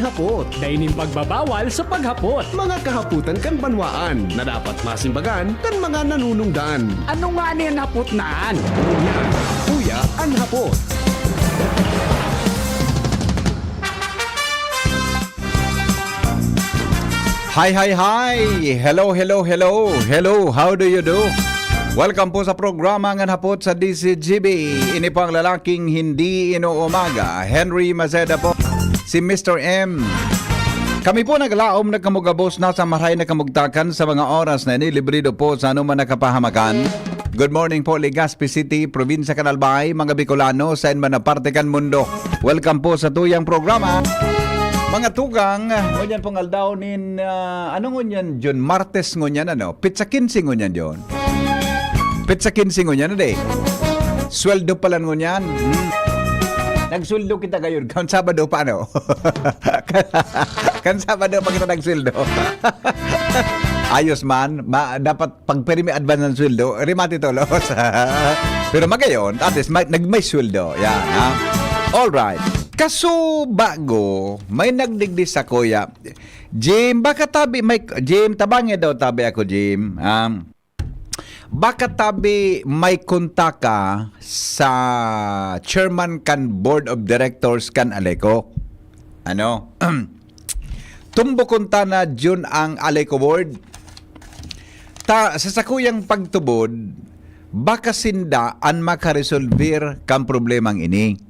paghapot. Daining pagbabawal sa paghapot. Mga kahaputan kan banwaan na dapat masimbagan kan mga nanunungdan. Ano nga niyan hapot naan? Unya, kuya ang hapot. Hi, hi, hi! Hello, hello, hello! Hello, how do you do? Welcome po sa programa ng hapot sa DCGB. Ini po ang lalaking hindi inuumaga. Henry Mazeda po, si Mr. M. Kami po naglaom na kamugabos na sa maray na kamugtakan sa mga oras na inilibrido po sa anuman nakapahamakan. Good morning po, Legazpi City, Probinsya Canalbay, mga Bicolano, sa man na parte kan mundo. Welcome po sa tuyang programa. Mga tugang, ngunyan pong aldawnin, ano ngunyan John? Martes ngunyan, ano? Pizza 15 ngunyan, John. Pizza 15 ngunyan, ano sweldo pala ngunyan. Nagsweldo kita gayon. Kan Sabado pa, ano? Kan Sabado pa kita nagsweldo. Ayos man, dapat pag-perimi advance ng sweldo, rimati tolos. Pero magayon, at least may sweldo. Yan, ha? Alright. Kaso bago, may nagdigdi sa kuya. Jim, baka tabi, Jim, tabangi daw tabi ako, Jim. Baka tabi may kontak ka sa chairman kan board of directors kan Aleco. Ano? Tumbo kunta na June ang Aleco board. Sa sakuyang pagtubod, baka sinda ang makaresolver kan problemang ini.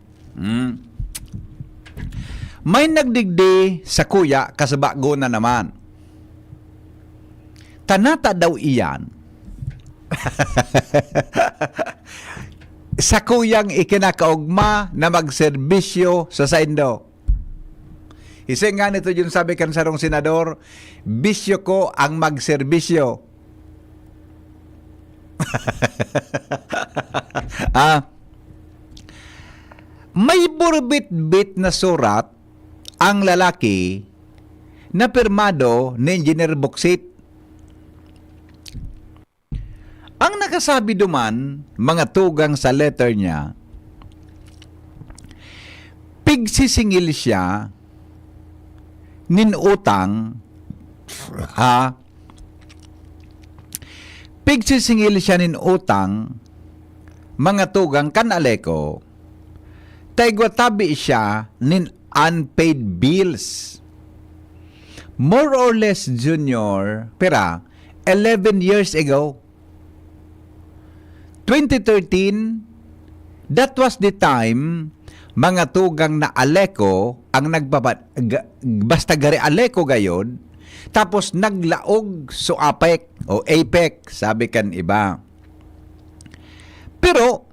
May nagdigdi sa kuya kasabago na naman. Tanata daw iyan. Sa kuyang ikinakaugma na magserbisyo sa saindo. Ising nga nito yung sabi kan sarong senador, bisyo ko ang magserbisyo. May burbit-bit na surat ang lalaki na pirmado ni Engineer Boksit. Ang nakasabi duman, mga tugang sa letter niya, pigsisingil siya ninutang, pigsisingil siya ninutang, mga tugang kan Aleco, taigwatabi siya nin unpaid bills. More or less, Junior, pera, 11 years ago. 2013, that was the time mga tugang na Aleco ang basta gari Aleco gayon, tapos naglaog so APEC o APEC, sabi kan iba. Pero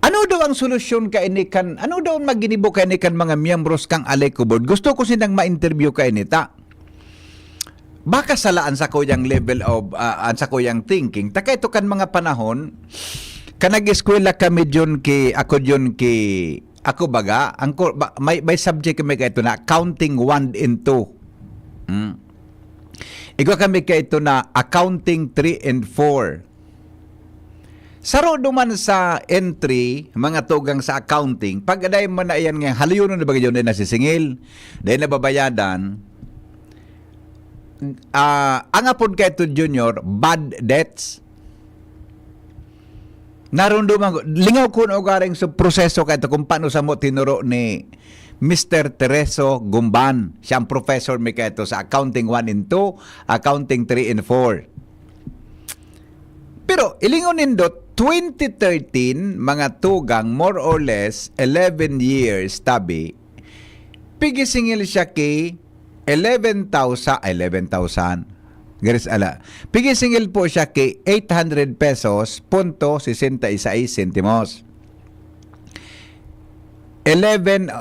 ano daw ang solusyon ka ini kan, ano daw ang maginibo ka ini kan mga miyembros kang Aleco board? Gusto ko sinang ma-interview ka ini ta. Baka salaan sa kuyang level of, sa kuyang thinking. Taka ito kan mga panahon, kanag-eskwela kami dyan ako baga, may subject kami ka ito na accounting 1 and 2. Ikaw kami ka ito na accounting 3 and 4. Saro duman sa entry, mga tugang sa accounting, pag aday man na yan nga, haliyon na bagay yun na nasisingil, dahil nababayadan, ang apod ka ito, Junior, bad debts. Naroon duman, lingaw ko na ugaring sa proseso ka ito kung paano sa mo tinuro ni Mr. Tereso Gumban. Siyang professor may ka ito sa accounting 1 and 2, accounting 3 and 4. Pero, ilingon nindot, 2013, mga tugang, more or less, 11 years, tabi, pigisingil siya kay 11,000. Garis ala. Pigisingil po siya kay 800 pesos, punto 66 sentimos.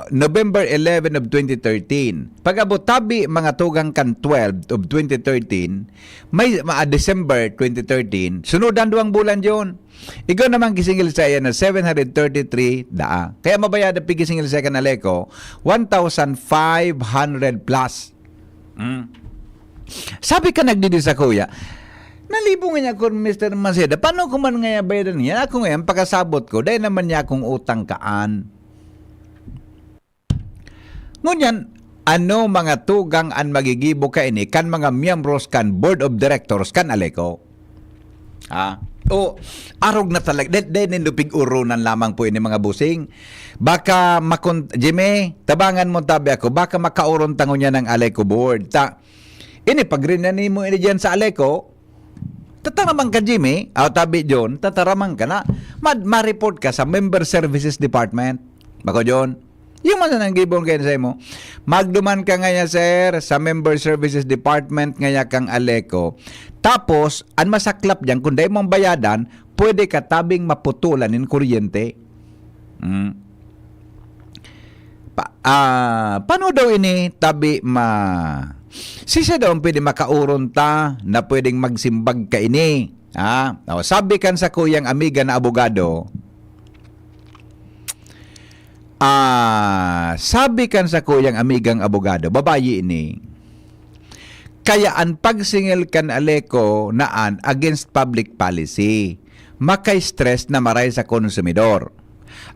November 11 of 2013. Pag-abot tabi mga tugang kan 12 of 2013, may December 2013, sunudan duwang bulan yon. Ikaw naman gisingil sa iya na 733 daa. Kaya mabayad ang pigisingil sa kan Aleco, 1,500 plus. Sabi ka nagdidi sa kuya, nalibungan niya ko, Mr. Maceda, paano ko man nga bayadan niya? Ako ngayon, pagkasabot ko, dahil naman niya akong utang kaan. Ngunyan, ano mga tugang an magigibo ka ini kan mga miyembros kan board of directors kan Aleco? O arog na talaga. Then lupig urunan lamang po ini mga busing. Baka Jimmy, tabangan mo tabi ako, baka makauron tango niya ng Aleco board. Ini pagrinan mo ini dyan sa Aleco, tataramang ka Jimmy, tabi John, tataramang ka na, ma-report ka sa Member Services Department. Bako John, yung man nang gibon kayo sa mo, magduman ka nga sir sa Member Services Department nga kang Aleco. Tapos, ang masaklap diyan kung dahil mong bayadan, pwede ka tabing maputulan ng kuryente. Paano daw ini tabi Sisa daw pwede makauron ta na pwedeng magsimbag ka ini. Sabi kan sa kuyang amiga na abogado, sabi kan sa kuyang amigang abogado, babayi ini, kaya ang pagsingil kan Aleco naan against public policy, makay-stress na maray sa konsumidor.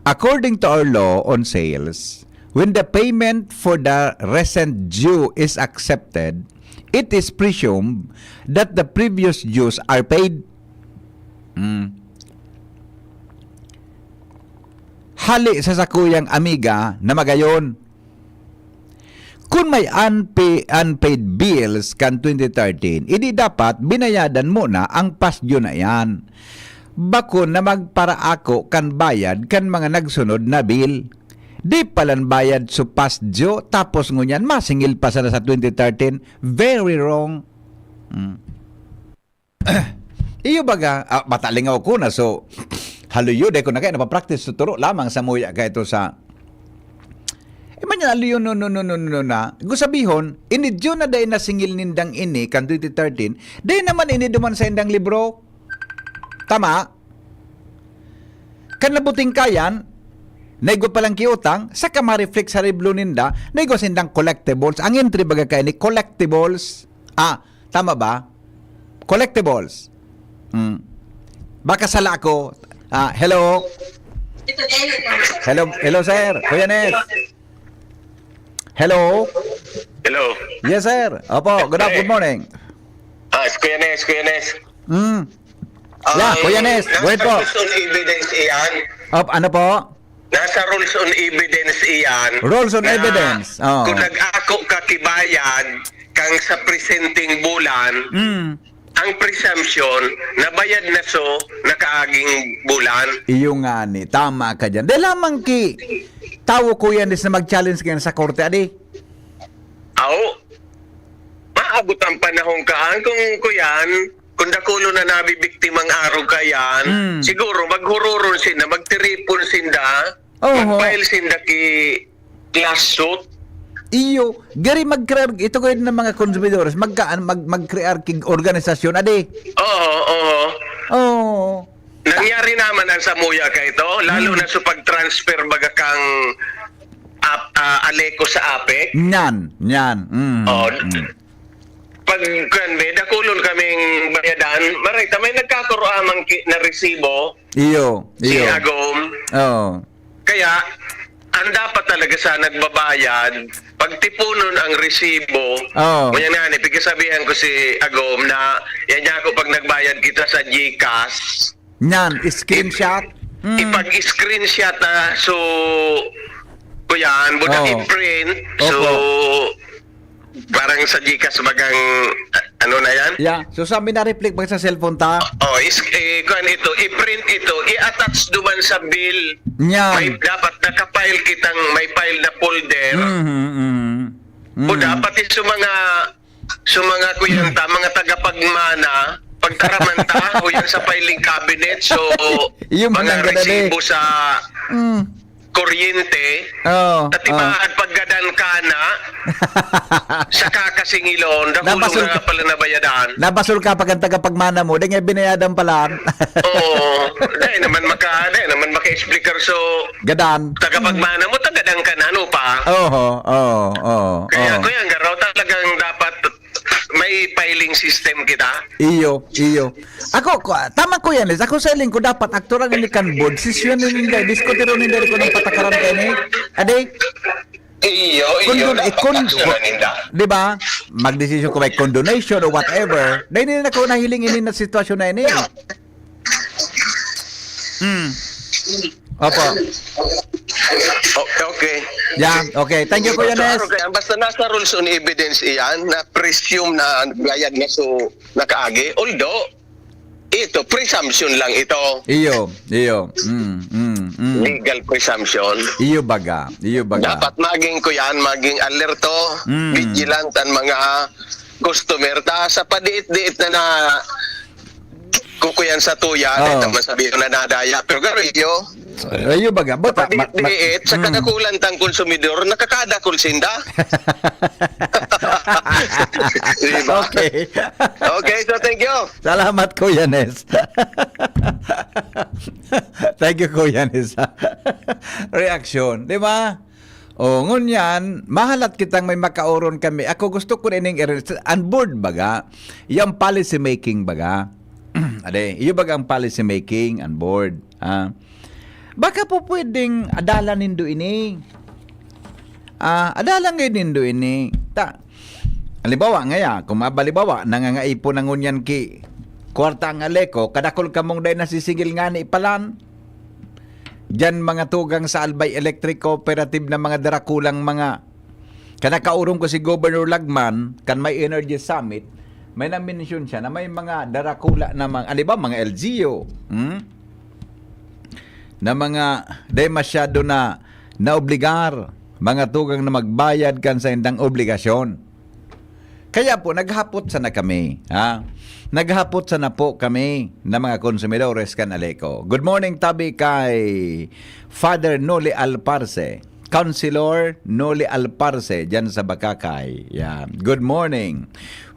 According to our law on sales, when the payment for the recent due is accepted, it is presumed that the previous dues are paid. Hali sa sakuyang amiga na magayon. Kung may unpaid bills kan 2013, hindi dapat binayadan mo na ang past due na yan. Bako na magpara ako kan bayad kan mga nagsunod na bill. Di palan bayad sa past due, tapos ngunyan masingil pa sa 2013. Very wrong. Iyo baga, matalingaw ko na, so haluyo, de ko na kayo napapractice tuturo lamang sa muya kaya ito sa man haluyo no na. Gusabihon, inidyo na day nasingil nindang ini kan 2013, day naman ini duman sa indang libro. Tama? Kan nabuting kayan, naigo palang kiutang, sa ma-reflect sa riblo ninda, naigo sindang collectibles. Ang entry baga kayo ni collectibles. Tama ba? Collectibles. Baka sala ako. Hello. Hello sir. Kuya Nes. Hello. Hello. Yes sir. Opo, good morning. Kuya Nes. Kuya Nes, go ahead po. Nasa rules on evidence iyan. Ano po? Nasa rules on evidence iyan. Rules on evidence. Kung nag-ako ka kibayan kang sa presenting bulan, ang presumption nabayad na so nakaaging bulan. Iyo nga ni, tama ka dyan. Dahil lamang tawo ko yan is na mag-challenge kayo sa korte, adi? Maabot ang panahon kaan kung dakulo na nabibiktimang araw ka yan, siguro maghururon sinda, magtiripon sinda, mag-file sinda ki lawsuit. Iyo, gari mag-create, ito ko ng mga consumidores, mag-create kig organisasyon, adi? Oo. Nangyari naman ang samuya ka ito, lalo na sa pag-transfer baga kang Aleco sa APEC. Yan. Pag dakulon kaming bayadan, marita may nagkakaroamang na resibo. Iyo. Si Agom. Kaya, ang dapat talaga sa nagbabayad, pagtipunon ang resibo, kanya nga, pikisabihan ko si Agom na yan niya ako pag nagbayad kita sa GCash. Yan, screenshot. Ipag-screenshot so kuyan, budak i-print, so parang sa GCash bagang ano na yan? Yeah, so sabi na reflect ba sa cellphone ta? Ito, i-print ito, i-attach duman sa bill. Yan. Dapat nakapile kitang may file na folder. O dapat sa mga kuyanta, mga tagapagmana, pagkaramanta o yan sa filing cabinet, so mga resibo sa kuryente, tatimaan paggadan ka na sa kakasingilon, dakulong na pala nabayadan. Nabasol ka pag ang tagapagmana mo, dahil nga binayadan pala. Dahil naman maka-explicar so gadan. Tagapagmana mo, tagadang ka na, ano pa? Kaya kuya, garaw talagang dapat may filing system kita. Iyo. Ako, tama ko yan. Ako sa iling ko dapat aktoran ni kan board. Sisyon ni ninda. Diskutiro ninda ko ng patakaran kayo ni. Aday? Iyo, napaka-aksyonan ninda. di ba? Magdesisyon ko may condonation or whatever. Dahil na ako nahiling ini na sitwasyon na ini. Opo. Okay. Yeah, okay. Thank you, Kuya Nes. Basta nasa rules on evidence iyan na presume na bayad na so nakaagi. Although, ito, presumption lang ito. Iyo. Legal presumption. Iyo baga. Dapat maging maging alerto, vigilant ang mga customer. Sa padiit-diit na kukuyan sa tuya, dahil masabihin na nadaya. Pero garo iyo, Iyo baga. Bota, padiit-diit, sa kadakulan tang konsumidor, nakakadakul sinda. Diba? Okay. Okay, so thank you. Salamat, Kuya Nes. Thank you, Kuya Nes. Reaksyon, di ba? O, ngunyan, mahalat kitang may makauron kami. Ako gusto ko rin on board baga, yung policy making baga. Ade, iyo baga ang policy making on board. Baka po pwedeng adalan nindo ini. Adalan ngayon nindo ini. Halimbawa ngaya, kung mabalibawa, nangangaipon ng ngunyan ki kwarta ang aleko, kadakol kamong day nasisigil nga ni ipalan. Diyan mga tugang sa Albay Electric Cooperative na mga darakulang mga kanakaurong ko si Governor Lagman, kan may Energy Summit, may na-mention siya na may mga darakula na mga LGU, na mga day masyado na naobligar, mga tugang na magbayad kan sa indang obligasyon. Kaya po, naghapot sana kami. Naghapot sana po kami na mga konsumidores kan Aleco. Good morning, tabi kay Father Noli Alparce. Councilor Noli Alparce, dyan sa Bakakay. Yan. Good morning.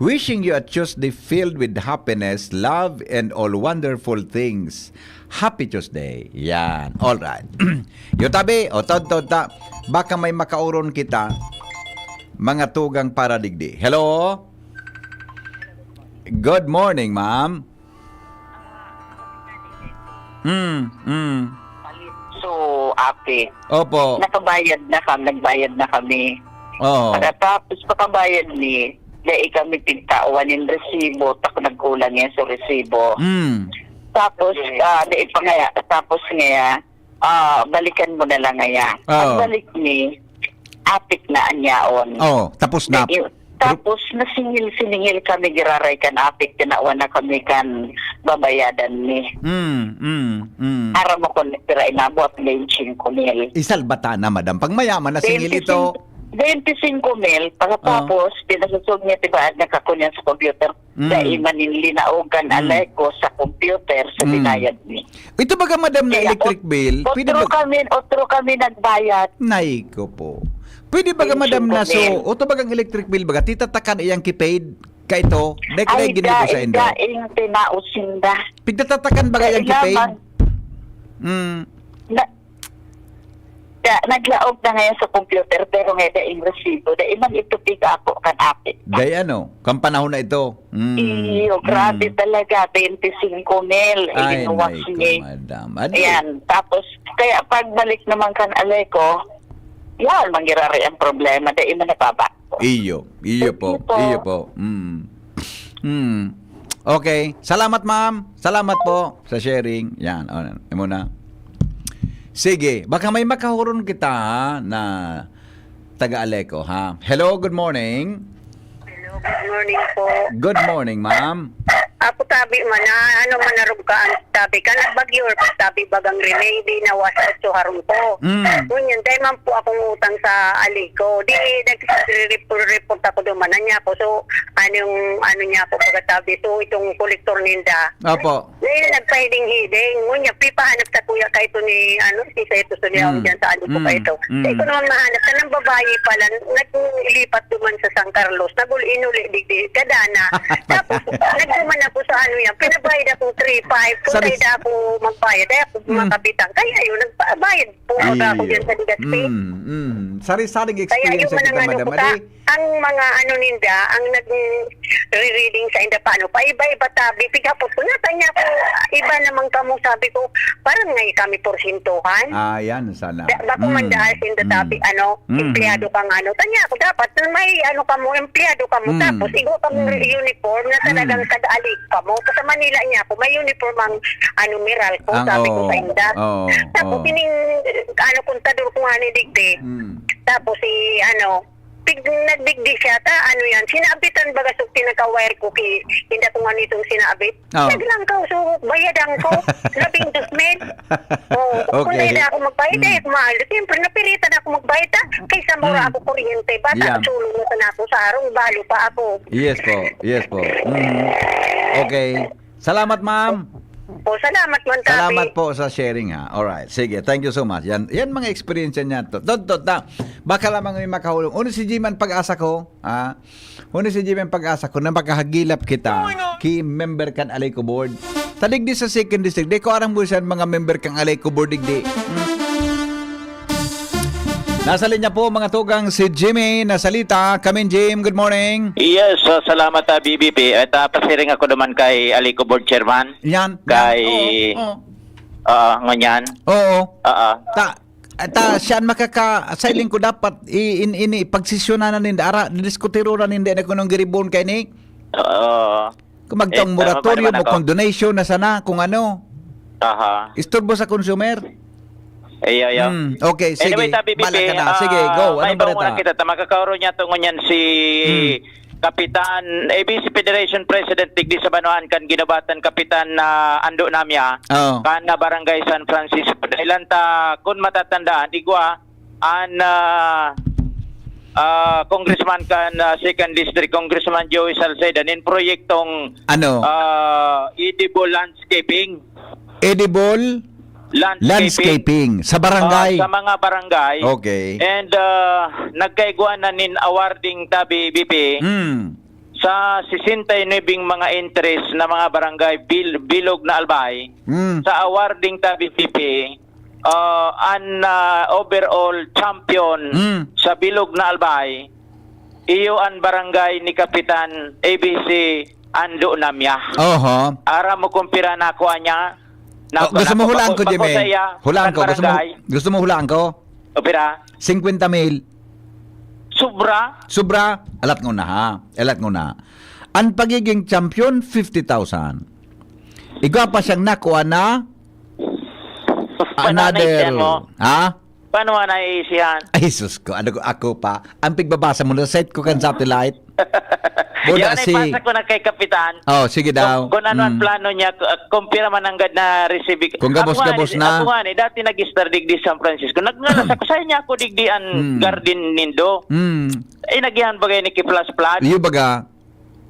Wishing you a Tuesday filled with happiness, love, and all wonderful things. Happy Tuesday. Yan. All right. Yung tabi, ta, baka may makauron kita, mga tugang paradigdi. Hello? Good morning, ma'am. So, ate, Opo. nagbayad na kami. Oo. Pagkatapos pagkabayad ni, dahil kami tigtauan yung resibo, tako nagkulang yan sa resibo. Tapos, dahil pa ngaya, tapos ngaya, balikan mo na lang ngaya. Pagbalik ni, apik na anyaon. Tapos na. Tapos, siningil kami, giraray kan apik, tinawan na kami kan babayadan ni. Ara mo ko, pero inabot ngayon 5,000. Isalbata na, madam. Pag mayaman na singil ito. 25,000, pagkatapos, pinasasog niya tibaan na kakunyan sa computer. Dahil maninlinaugan alay ko sa computer sa binayad ni. Ito baga, madam, na electric bill? Otro kami nagbayad. Nay ko po. Pwede baga, madam, na so, ito bagang electric bill baga, titatakan iyang kipaid ka ito? Dahil ka na ginito sa indo. Ay, daing tinausinda. Pigtatatakan baga iyang kipaid? Naglaog na ngayon sa computer, pero ngayon daing resibo. Dahil man ito piga ako kan apik. Gaya ano? Kang panahon na ito. Iyo, grabe talaga. 25,000. Ay, Inuwas nay ko, niya. madam. Ayan. Tapos, kaya pagbalik naman kan Aleco, yan, mangyarari ang problema. Dahil man napaba. Iyo po. Okay. Salamat, ma'am. Salamat po sa sharing. Yan. Muna. Sige. Baka may makahuron kita na taga-Aleco, ha? Hello, good morning. Hello, good morning po. Good morning, ma'am. Ako tabi man na manarog ka tabi ka nagbagyo or tabi bagang remedy na wasa at suharong ko. Ngunyan, dahil man po akong utang sa Alico. Di nag-report ako dumanan niya po. So, ano niya po pagkatabi. So, itong kolektor ninda. Opo. Dahil nagpahiding-hiding. Ngunyan, pipahanap sa kuya ka ito ni, si Seto Suliao dyan sa Alico ka ito. Dahil ko naman mahanap ka ng babae pala. Naglipat duman sa San Carlos. Inuli, digdi, kadana. Tapos, nagduman na ako sa ano yan, pinabayad ako 3,500. Kung Sabi- dahil ako magbayad, ay ako makabitang. Kaya yun, nagbayad po ako dyan sa Legazpi. Sari-saring Kaya experience yung sa kita, manang ano madam. ko ta, ang mga ano ninda, ang nag-reading sa inda paano pa, iba-iba tabi, pigapot ko, natanya ko, iba naman kamo, sabi ko, parang ngayon kami porsintuhan. Yan, sana. Bako man dahil sinda tabi, empleyado kang ano, tanya ko, dapat may ano kamo, empleyado kamo, tapos igo kamo uniform na talagang kada-alik kamo. Sa Manila niya ako, may uniform ang miral ko, sabi ko sa inda. Tapos tining, kontador ko nga ni Digdi, tapos nagdigdi siya, yan, sinabitan baga so pinaka-wire ko, hindi ko nga nitong sinabit. Naglang ko, so bayadan ko, 12,000. Kung dahil ako magbayad, ay kumahal. Siyempre, napilitan ako magbayad, kaysa mura ako kuryente. Bata, sulong mo na ako sa araw, balo pa ako. Yes po. Okay. Salamat, ma'am. Po, salamat man, Tabi. Salamat po sa sharing, ha. Alright, sige. Thank you so much. Yan mga experience niya to. Baka lamang may makahulong. Uno si Jiman pag-asa ko, ha? Uno si Jiman pag-asa ko na makahagilap kita. Ki member kan Alayko Board. Tadigdi sa second district. Di ko aram mo siya mga member kang Alayko Board digdi. Nasa linya po mga tugang si Jimmy na salita. Kamin Jim, good morning. Yes, salamat BBP. At pasiring ako naman kay Aliko Board Chairman. Yan. Kay nganyan. Oo. Oo. Siyan makaka-sailing ko dapat ini pagsisyonan na ninda ara diskutiro na ninda na kunong giribon kay ni. Kung magtong moratorium o condonation na sana kung ano. Aha. Istorbo sa consumer. Okay, sige. Anyway, BBP, Bala ka na. Sige, go. Anong balita? Kita makakaroon niya tungon yan si Kapitan ABC Federation President Digdi sa Banuan kan ginabatan Kapitan na Ando Namya kan na Barangay San Francisco. Dahil ta kung matatandaan igwa an Congressman kan Second District Congressman Joey Salceda in proyektong edible landscaping. Edible landscaping sa barangay. Sa mga barangay. Okay. And nagkaiguan na nin awarding tabi BP sa 69 mga interest na mga barangay bilog na albay. Sa awarding tabi BP an overall champion sa bilog na albay iyo ang barangay ni Kapitan ABC Ando Namya. Ara mo kumpira na ko anya. Gusto mo hulaan ko, Jimmy? Hulaan ko. Gusto mo hulaan ko? Opera? 50,000. Sobra? Alat ngo na, ha? Ang pagiging champion, 50,000. Igwa pa siyang nakuha na another. Ha? Paano nga naiisihan? Ay, sus ko. Ako pa. Ang pigbabasa mo na set ko kan satellite. Yan ay pasa ko na kay Kapitan. Sige daw. Kung ano ang plano niya, kumpira man ang na receive. Kung gabos-gabos na. Ako nga ni, dati nag-star digdi San Francisco. Nagnalas ako sa niya ako digdi ang garden nindo. Nagihan bagay ni Kiplas Plat. Iyo baga.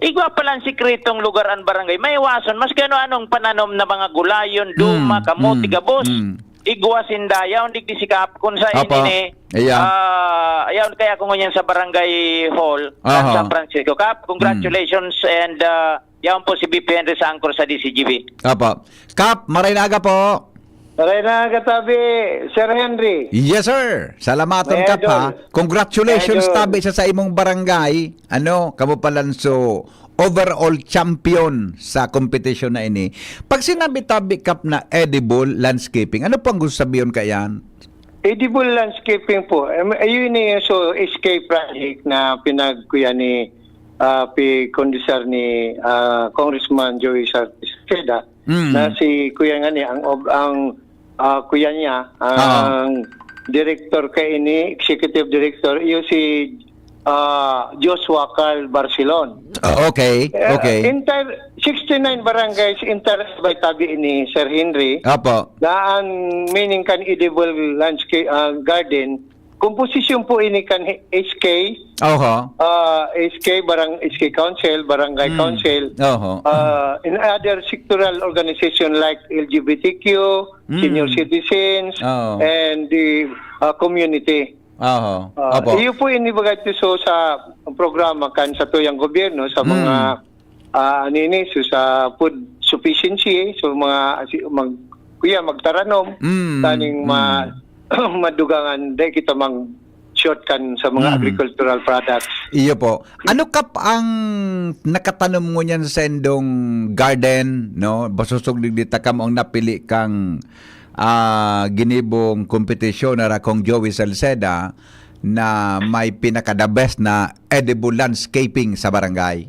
Igwa palang sikretong lugar ang barangay. May iwason. Mas kano anong pananom na mga gulayon, duma, kamote, gabos. Igwa sindayaw, digdi sikap kung sa ini ayaw kaya kung ganyan sa barangay hall ng San Francisco. Kap, congratulations and yaon po si BP Henry Sangkor sa DCGB. Kap, maray naga po. Maray naga tabi, Sir Henry. Yes sir, salamaton Kap ha. Congratulations tabi sa imong barangay. Kamo palanso overall champion sa competition na ini. Pag sinabi tabi Kap na edible landscaping, ano pang gusto sabihin kayan? Edible landscaping po. Ayun so escape project na pinagkuya ni kondisar ni Congressman Joey Salceda na si kuya nga ni ang kuya niya ang director kay ini executive director iyo si Joshua Carl Barcelon. Okay. Entire 69 barangays interest by tabi ni Sir Henry. Daan meaning kan edible landscape garden. Komposisyon po ini kan SK. SK Council, Barangay Council. In other sectoral organization like LGBTQ, senior citizens, and the community. Iyo po inibagay so sa programa kan sa tuyang gobyerno sa mga nini so sa food sufficiency so magtaranom taning madugangan dahil kita short kan sa mga agricultural products. Iyo po. Ano kap ang nakatanom mo niyan sa endong garden, no? Basusog digdita ka mo ang napili kang ginibong kompetisyon na kong Joey Salceda na may pinaka-the best na edible landscaping sa barangay?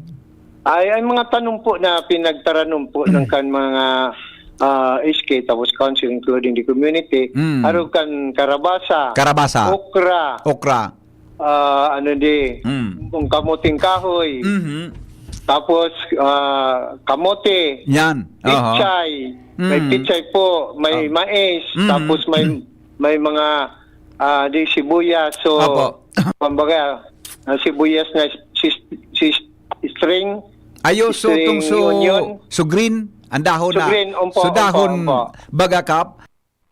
Ay mga tanong po na pinagtaranom po ng kan mga SK tapos council including the community. Araw kan karabasa, okra, kamuting kahoy, tapos kamote, yan, pichay, may pichay po, may mais, tapos may mga di sibuyas, so kumbaga sibuyas na string, ayo so string onion. so green ang dahon na. Green, so dahon bagakap.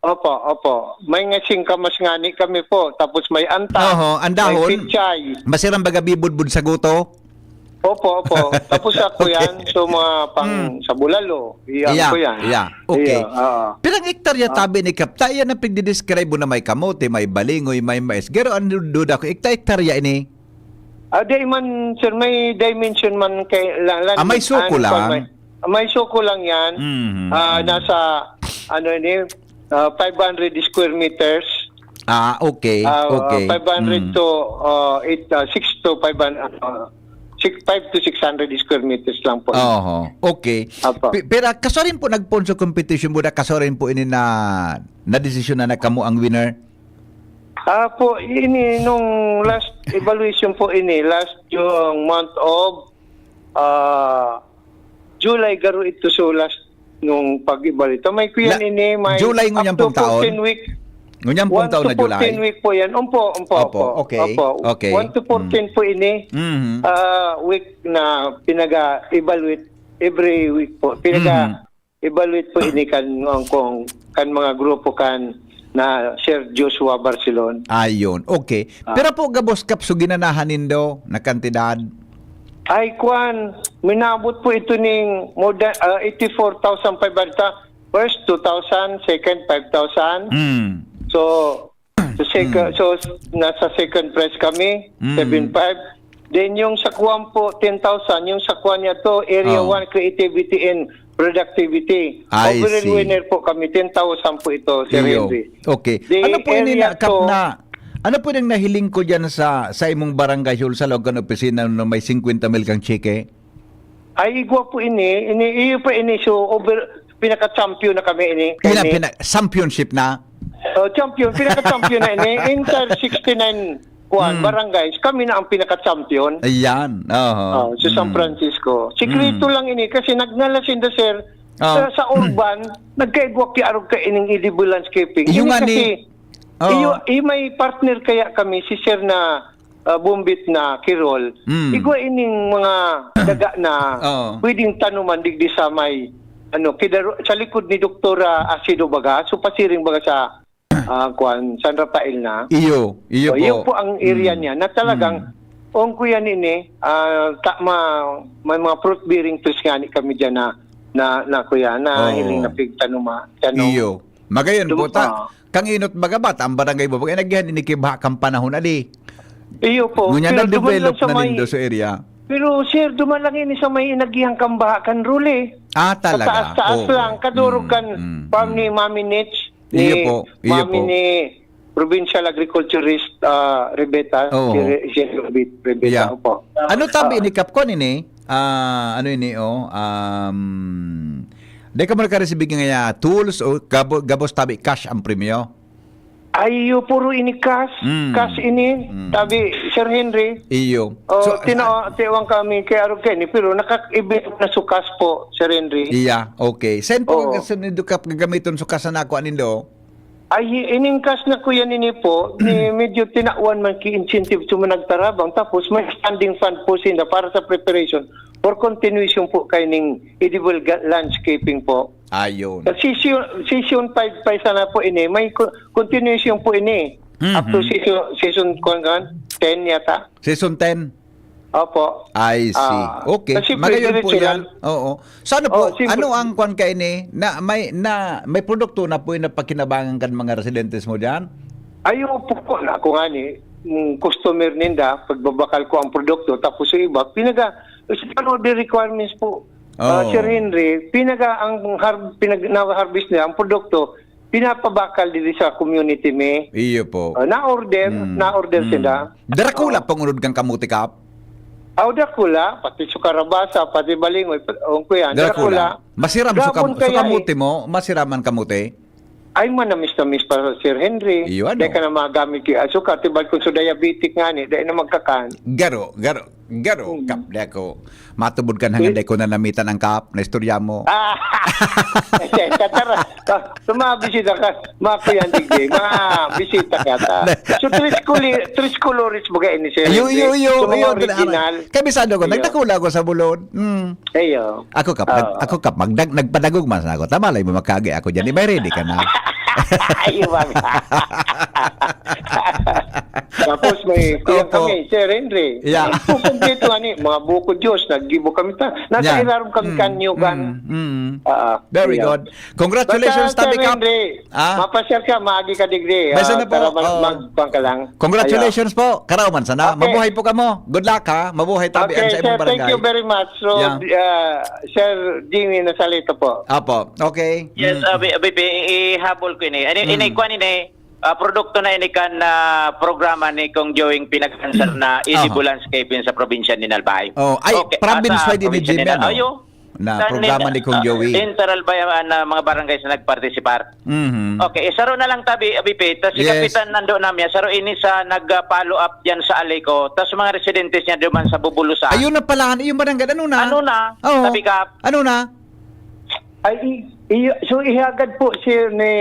Opo. May ngasing kamas ngani kami po. Tapos may anta. Ang dahon. May pichay. Masirang baga bibudbud sa guto. Opo. Tapos ako Okay. yan. So mga pang sa bulalo. Iyan ko yan. Okay. Pirang Iya, hektarya tabi ni Kap. Tayo na pagdidescribe mo na may kamote, may balingoy, may mais. Gero ang duda ko. Hektarya ini. Di man, sir, may dimension man kay may suko lang. May suko lang yan. Nasa 500 square meters. Okay. 500 to 6 to 500 5 to 600 square meters lang po. Okay. Apo. Pero kasorin po nagponso competition mo na kasorin po ini na desisyon na nakamu ang winner. Po ini nung last evaluation po last yung month of July garo ito so last nung pag-evaluate. May kuyan ini may July ngunyang up to pong taon? 14 week. Ngunyang pong taon na 1 to July. 14 week po yan. Opo. Okay. 1 to 14 po ini. Week na pinaga-evaluate every week po. Pinaga-evaluate po ini kan mga grupo kan na Sir Joshua Barcelon. Ayon. Okay. Pero po gabos kap so ginanahan nindo na kantidad. Ay kwan, minabot po ito ning more than 84,500. First 2,000, second 5,000. So nasa second prize kami, 7,500. Then yung sakuan po 10,000, yung sakuan niya to area 1 creativity and productivity. I Overall see. winner po kami 10,000 po ito, Sir Henry. Okay. The Ano po ini area na kap to- na ano po yung nahiling ko dyan sa imong barangay hall sa Logan opisina na may 50 mil kang chike? Ay igwa po iyo po so pinaka-champion na kami ini. Championship na? Champion, pinaka-champion na ini. Entire 69 barangays, kami na ang pinaka-champion. Ayan. Sa San Francisco. Sikreto lang ini kasi nagnalasin da sir sa urban, nagkaigwa ki arog ka ining edible landscaping. Yung Ini nga kasi ni- may partner kaya kami si sir na bumbit na Kirol. Igwa ining mga daga na pwedeng tanuman digdi sa may sa likod ni Doktora Asido baga, so pasiring baga sa San Rafael na. Iyo po ang area niya na talagang kuya nini may mga fruit bearing trees nga ni kami diyan na kuya na hiling na pigtanuma. Iyo. Magayon po Dumpa. kang inot bagabat ang barangay mo pag nagihan inikiba kang panahon ali. Iyo po. Ngunya na Pero duman develop lang sa na may- nindo sa area. Pero sir, duman lang ini sa may inagihang kambaha kan rule. Talaga. Sa taas lang kadurog kan farm ni Mami Nitch ni Iyo Mami po. ni Provincial Agriculturist Rebeta, si Rebeta Yeah. po. Ano tabi ni Capcom ini? Ano ini Dahil ka mo nakaresibig nga tools o gabos tabi cash ang premyo? Ayo puro ini cash ini. Tabi Sir Henry. Iyo. Tiwang kami kay Arugeni pero nakakibig na sukas po Sir Henry. Iya, okay. Saan po Oo. nindo ka gagamiton sa kasan ako anindo? Ay ining cash na kuya nini po ni medyo tinauan man ki incentive to managtarabang tapos may standing fund po sinda para sa preparation for continuation po kay ning edible landscaping po. Ayon. Sa season 5 pa sana po ini may continuation po ini up to season 10 yata. Season 10. Opo. I see. Okay. Kasi Magayon po diretso yan. lang. Oo. So ano po, siyempre. ano ang kwan kayo ni na may produkto na po na pagkinabangan kan mga residentes mo diyan? Ayaw po na ako nga ni customer ninda, pagbabakal ko ang produkto, tapos yung iba, ano the requirements po, Sir Henry, na-harvest niya ang produkto, pinapabakal din sa community me. Iyo po. Na-order sila. Darakula pong unod kang kamuti kap. Dakula, pati sukarabasa, pati balingoy, kuya, Dakula. Masiram Gapon sa kaya kamuti mo, masiraman kamuti. Ay manamis-namis para Sir Henry. Iyo, ano? Dahil ka na magamit yung asukar, tibal kung so diabetic nga ni, dahil na magkakan. Garo, kap, deko. Matubod ka hanggang deko na namitan ang kap, na istorya mo. Tara, tumabisita ka, makuyan digdi, mabisita ka ta. So, tres colores mga ini Sir Henry. Iyo, So, mga original. Kabisado ko, Iyo. nagtakula ko sa bulod. Ayo. Ako kap, nagpadagog man sa ako. Tamalay mo makagi ako dyan. May ready ka na. Ayo mga. Tapos may kuya Opo. kami, Sir Henry. Yeah. Kumpleto ani, mga buko Diyos, naggibo kami ta. Nasa Yeah. ilarom kami kanyugan. Very yeah. good. Congratulations, Basta, Tabi Sir Kap. Henry, mapasyal ka, maagi ka digdi. Basta na po, Para oh. magpang ka lang. Congratulations po. Karauman sana. Okay. Mabuhay po ka mo. Good luck ha. Mabuhay Tabi Okay, sa sir, imong barangay. thank you very much. So, Yeah. Sir Jimmy Nasalito po. Apo. Okay. Yes, ihabol ko ini. Ini kuan ini produkto na ini kan programa ni Kong Joing pinag-answer na Edible Landscaping sa probinsya ni Albay. Oh, ay, province wide ini, Jimmy, ano? Ayo. Na programa ni Kong Joey. Interal ba na mga barangay na nagpartisipar? Okay, isaro na lang tabi, Abipe. Tapos si Yes. Kapitan nando namin, saro ini sa nag-follow up yan sa Aliko. Tapos mga residentes niya duman sa Bubulusan. Ayun na pala. Yung barangay. Ano na? Ano na? Oo. Tabi Kap. Ano na? So ihagad po si ni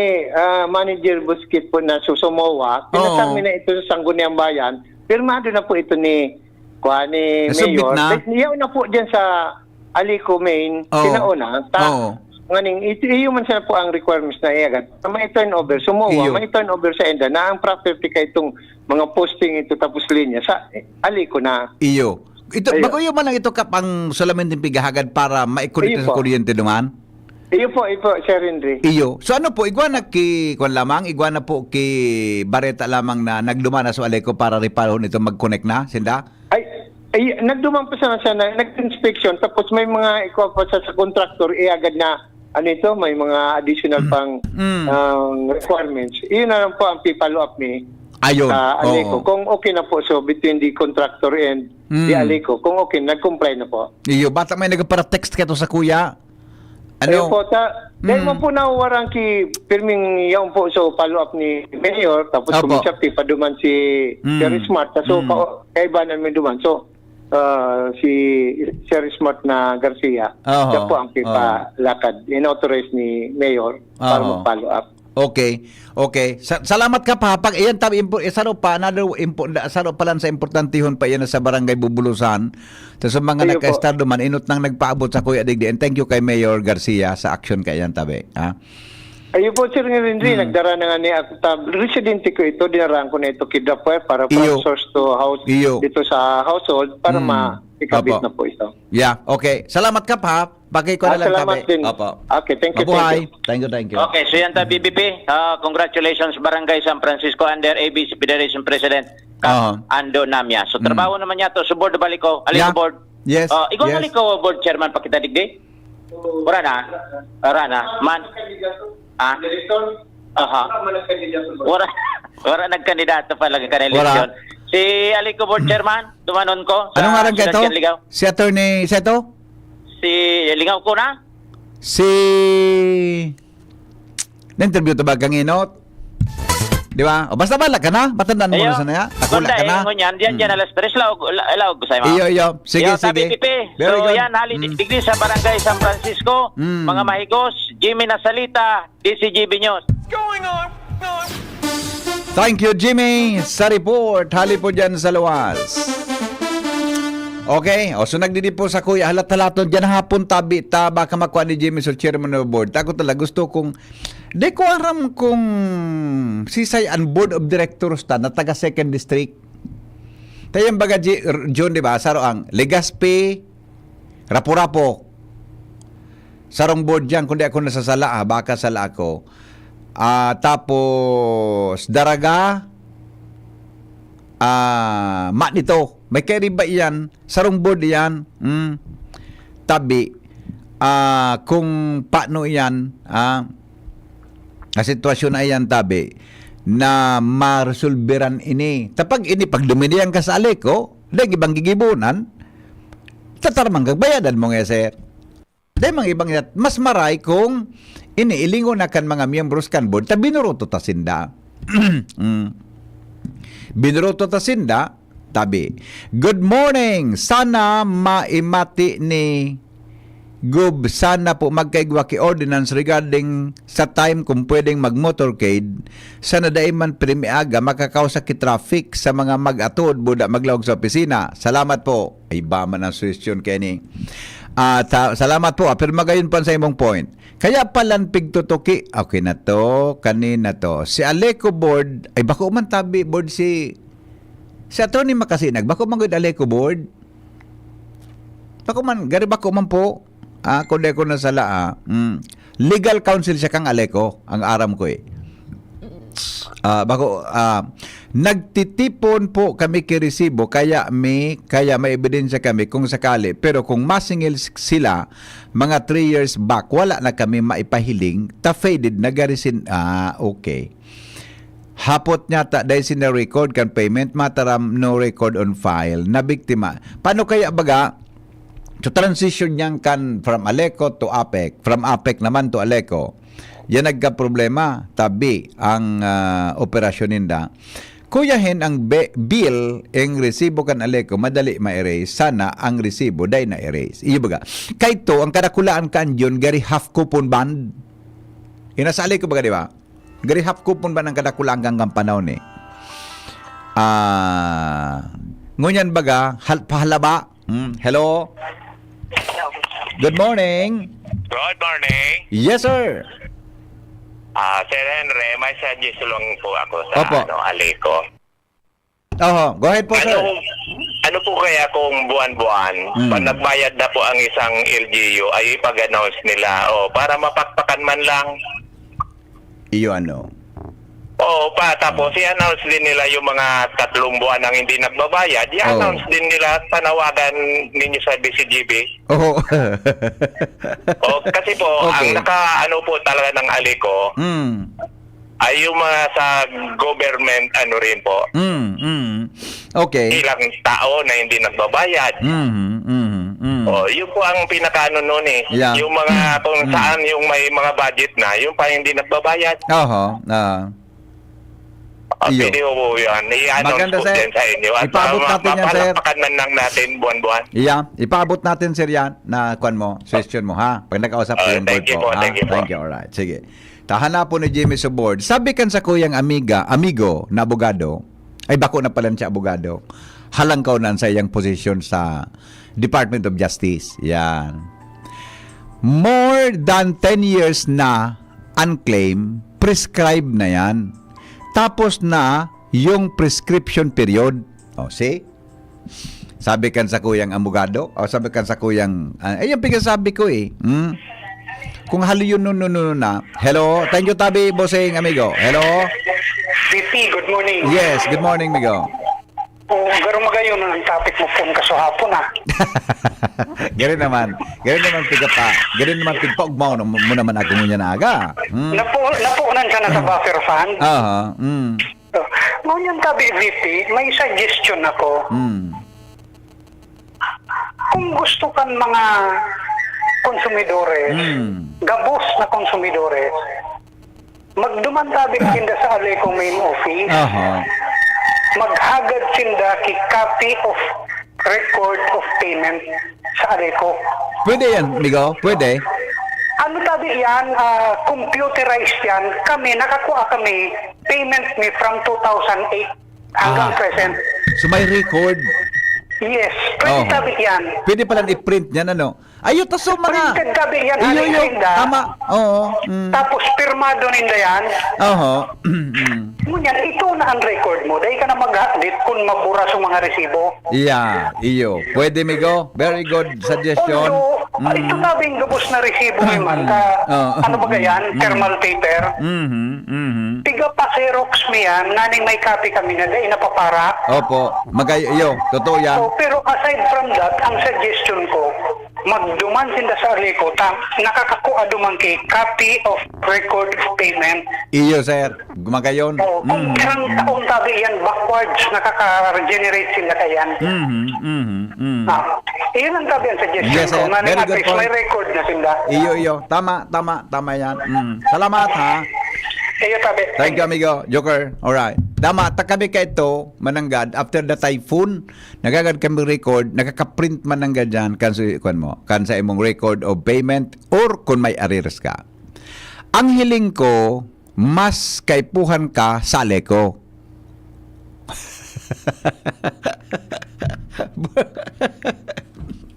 Manager Busquet po na susumowa. Pinasami na ito sa Sangguniang Bayan. Pirmado na po ito ni Nasubmit Mayor. na? Iyaw na po dyan sa Alico Main. Oo. Pinauna. Oo. Nganing, iyo man sila po ang requirements na ihagad. May turnover. Sumowa. Iyo. May turnover sa ENDA na ang property ka itong mga posting ito tapos linya sa Alico na. Iyo. Ito, Ayun. bago yung man lang ito kap ang solamente pigahagad para maikunit Iyo sa po. kuryente naman. Iyo po, Sir Henry. Iyo. So ano po, iguana kwan lamang, iguana po ki Bareta lamang na nagdumana sa Aleco para riparahon ito mag-connect na, sinda? Ay, nagduman pa sana nag-inspection, tapos may mga ikaw pa sa contractor, agad na, ano ito, may mga additional pang requirements. Iyon na lang po ang follow up ni Ayun. Aleco. Oo. Kung okay na po, so between the contractor and the Aleco, kung okay, nag-comply na po. Iyo, bata may nagpara-text ka to sa kuya. Ayun po, Ano? dahil mo po nawawarang ki pirming yaon po so follow up ni Mayor, tapos Opo. kumisapti pa duman si Sherry Smart, so kaibanan mo duman. So, si Sherry Smart na Garcia, Oho. siya po ang pipalakad. In-authorize ni Mayor para Oho. mag-follow up. Okay. Salamat ka pa. Pag iyan tabi saro pa saro pa lang sa importantihon pa iyan sa barangay Bubulusan. So, sa mga Ayun po. nagka-star duman inot nang nagpaabot sa Kuya Digdi. And thank you kay Mayor Garcia sa action kay iyan tabi. Ha? Ayun po, Sir Henry, nagdara na nga ni residente ko ito, dinaraan ko na ito kidapware para Iyo. from source to house Iyo. dito sa household para maikabit Opo. na po ito. Yeah, okay. Salamat ka pa. Bagay ko na lang Salamat tabi. din. Opo. Okay, thank you. Mabuhay. Thank you. Thank you. Okay, so yan tabi, BBP. Congratulations Barangay San Francisco under ABC Federation President Kap Ando Namya. So trabaho naman niya to sa board of Aliko. Aliko Yeah. board. Yes. Ikaw Yes. Aliko board chairman pa kita digdi? Wala na. Man. Aha. Wala nagkandidato pa lang ka eleksyon. Si Aliko board chairman, dumanon ko. Anong nga rin ka ito? Ligaw. Si Attorney Seto? Si Lingaw ko na? Si... Na-interview to ba kang inot? Di ba? O basta bala ka na. Matandaan mo na sa naya. Takula ka na. Diyan alas 3 laog sa mo. Iyo. Sige, sige. So yan, digdi sa Barangay San Francisco, mga mahigos, Jimmy Nasalita, DCGB News. Thank you, Jimmy, sa report. Hali po dyan sa luwas. Okay, so nagdidi po sa kuya, halat-halaton dyan hapon tabi, baka makuha ni Jimmy sa chairman of board. Ako talaga gusto kong, di ko aram kung sisay ang board of directors ta na taga 2nd district. Tayo yung baga, June, di ba? Saro ang Legazpi, Rapo-Rapo. Sarong board dyan, kundi ako nasasala, baka sala ako. Tapos, Daraga, Manito. May carry ba yan? Sarong board yan. Tabi. Kung paano yan, ang sitwasyon na yan, tabi, na maresolveran ini. Tapag ini, pag duminihan ka sa Aleco, dahil ibang gigibunan, tatarmang gagbayadan mo nga, sir. Dahil mga ibang mas maray kung iniilingo na kan mga miyembros kan board, ta binuroto ta sinda. Binuroto ta sinda, tabi. Good morning! Sana maimati ni Gub, sana po magkaigwa ki ordinance regarding sa time kung pwedeng mag-motorcade. Sana daiman premiaga makakausa ki traffic sa mga mag-atod buda maglawag sa opisina. Salamat po. Ay ba man ang suggestion Kenny. Salamat po. Pero magayon pa sa imong point. Kaya palan pigtutuki. Okay na to. Kanina to. Si Aleco board, ay bako man tabi board si Atty. Makasinag. Bako man good Aleco board. Bako man, gari bako man po. Kundi ko na sala. Legal counsel siya kang Aleco. Ang aram ko eh. Nagtitipon po kami kiresibo kaya may ebidensya kami kung sakali, pero kung masingil sila mga 3 years back wala na kami maipahiling ta-faded nagarisin. Okay, hapot niya ta dahil sina record kan payment mataram no record on file na biktima. Paano kaya baga to transition niyang kan from Aleco to APEC, from APEC naman to Aleco? Yan nagka-problema, tabi ang operasyon ninda. Kuyahin ang bill, ang resibo kan Aleco, madali ma-erase. Sana ang resibo, day na-erase. Iyo baga. Kay to, ang kadakulaan kan yun, gari half coupon band. Inasa Aleco baga, di ba? Gari half coupon band ang kadakulaan hanggang panahon eh. Ngunyan baga, pahalaba. Hello? Good morning. Good morning. Yes, sir. Sir Henry, may suggest lang po ako sa Opo. Aleco. Go ahead po, sir. Ano po kaya kung buwan-buwan, pag nagbayad na po ang isang LGU, ay ipag-announce nila, para mapakpakan man lang. Iyo ano? Tapos i-announce din nila yung mga 3 buwan ang hindi nagbabayad. I-announce din nila, panawagan ninyo sa BCGB. Kasi po, Okay. ang naka-ano po talaga ng Aleco, ay yung mga sa government rin po. Okay. Ilang tao na hindi nagbabayad. Yun po ang pinakaano nun eh. Yeah. Yung mga kung saan yung may mga budget na, yung pa hindi nagbabayad. Iyo. Pwede po yan. I-announce Maganda, po sir. din sa inyo. At Ipaabot natin yan, sir. mapalakpakan man lang natin buwan-buwan. Ipaabot natin, sir, yan na kuan mo, suggestion mo, ha? Pag nakausap ko yung board Thank you po. po, thank you po. Thank you, alright. Sige. Tahana po ni Jimmy sa board. Sabi kan sa kuyang amigo na abogado, ay bako na pala siya abogado, halang kaunan sa iyang posisyon sa Department of Justice. Yan. More than 10 years na unclaimed, prescribed na yan. Tapos na yung prescription period. See? Sabi kan sa kuyang abogado, sabi kan sa kuyang, yung pinasabi ko eh. Kung halo yun na. Hello? Thank you, Tabi, bossing, amigo. Hello? VP, good morning. Yes, good morning, amigo. Garo magayon ang topic mo po kaso hapon Ganun naman piga pa. Ganun naman pigpa ugmaw mo naman ako ngunya na aga. Napuunan ka na sa buffer fund. Ngunyan tabi VP, may suggestion ako. Kung gusto kan mga konsumidores, gabos na konsumidores, magduman tabi kinda sa Aleco main office. Maghagad sinda ki copy of record of payment sa Aleco. Pwede yan, amigo? Pwede? Ano tabi yan? Computerized yan. Nakakuha kami payment ni from 2008 hanggang present. So may record? Yes, pwede tabi yan. Pwede palang i-print yan, ano? Ayun, taso mga... Printed tabi yan, Tama. Oo. Tapos pirmado ninda yan. Yan, ito na ang record mo. Dahil ka na mag-update kung mabura sa mga resibo. Yeah, iyo. Pwede, Migo? Very good suggestion. Although, ito tabing gabos na resibo man ka, ano ba yan? Thermal paper. Tiga pa Xerox mo yan, naning may copy kami na dahil napapara. Opo. Iyo. Totoo yan. So, pero aside from that, ang suggestion ko, magduman sinda sa aliko, nakakakuha duman kay copy of record of payment. Iyo, sir. Gumagayon. So, kung pirang taong tabi yan, backwards, nakaka-regenerate sila kayan. Iyon ang tabi ang suggestion Yes, sir. ko. Nga Very at good least point. may record na sinda. Iyo. Tama yan. Salamat, ha? Iyo tabi. Thank you, amigo. Joker. Alright. Tama, takabi ka ito, mananggad, after the typhoon, nagagad kami record, nakaka-print mananggad dyan, kan sa imong record of payment, or kung may arrears ka. Ang hiling ko, mas kaipuhan ka, sale ko.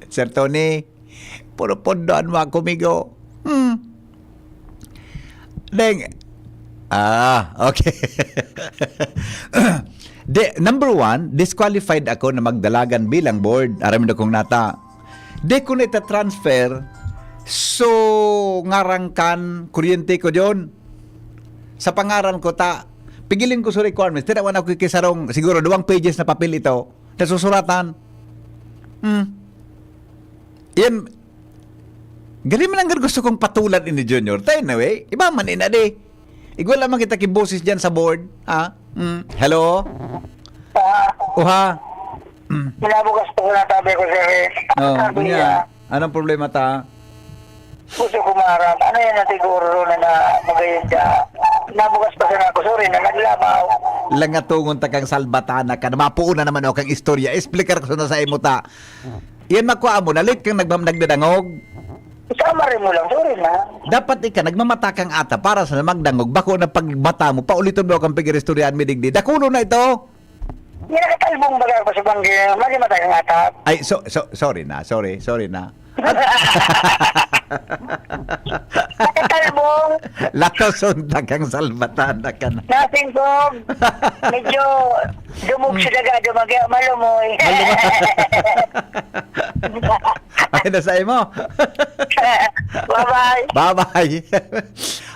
Sir Tony, puro pondoan mo ako, amigo. Okay. Number one, disqualified ako na magdalagan bilang board. Aram na kong nata. Di ko na ita-transfer, so ngarangkan, kuryente ko diyon. Sa pangaran ko pigilin ko sa requirements. Tinawan ako kikisarong, siguro 2 pages na papel ito, na susuratan. Yan, galing man ang gusto kong patulan ini Junior. Tayo na, iba man di. Igwa lamang kita kiboses dyan sa board. Hello? Uha? Minabukas po ko na tabi ko, sir. Sabi niya, anong problema ta? gusto ko maram. Ano yan na siguro na magayon siya. Nabukas pa siya ako. Sorry na naglabaw. Langatungon ta kang salbatana ka. Mapuuna naman ako kang istorya. Explicar ko na sa imo ta. Iyan makuha mo. Nalit kang nagdadangog. Isama rin mo lang. Sorry na. Dapat ika nagmamata kang ata para sa magdangog. Bako na pagbata mo. Paulitin mo kang pag-istoryaan mi digdi. Dakuno na ito. Hindi nakatalbong baga pa sa banggi. Mali matay ang atap. Ay, sorry na. Sorry na. Nakatalbong. Lakason kang salbatana ka na. Nothing po. Medyo dumog siya daga. Dumagya. Malumoy. Ay, nasa mo. Bye-bye. Bye-bye.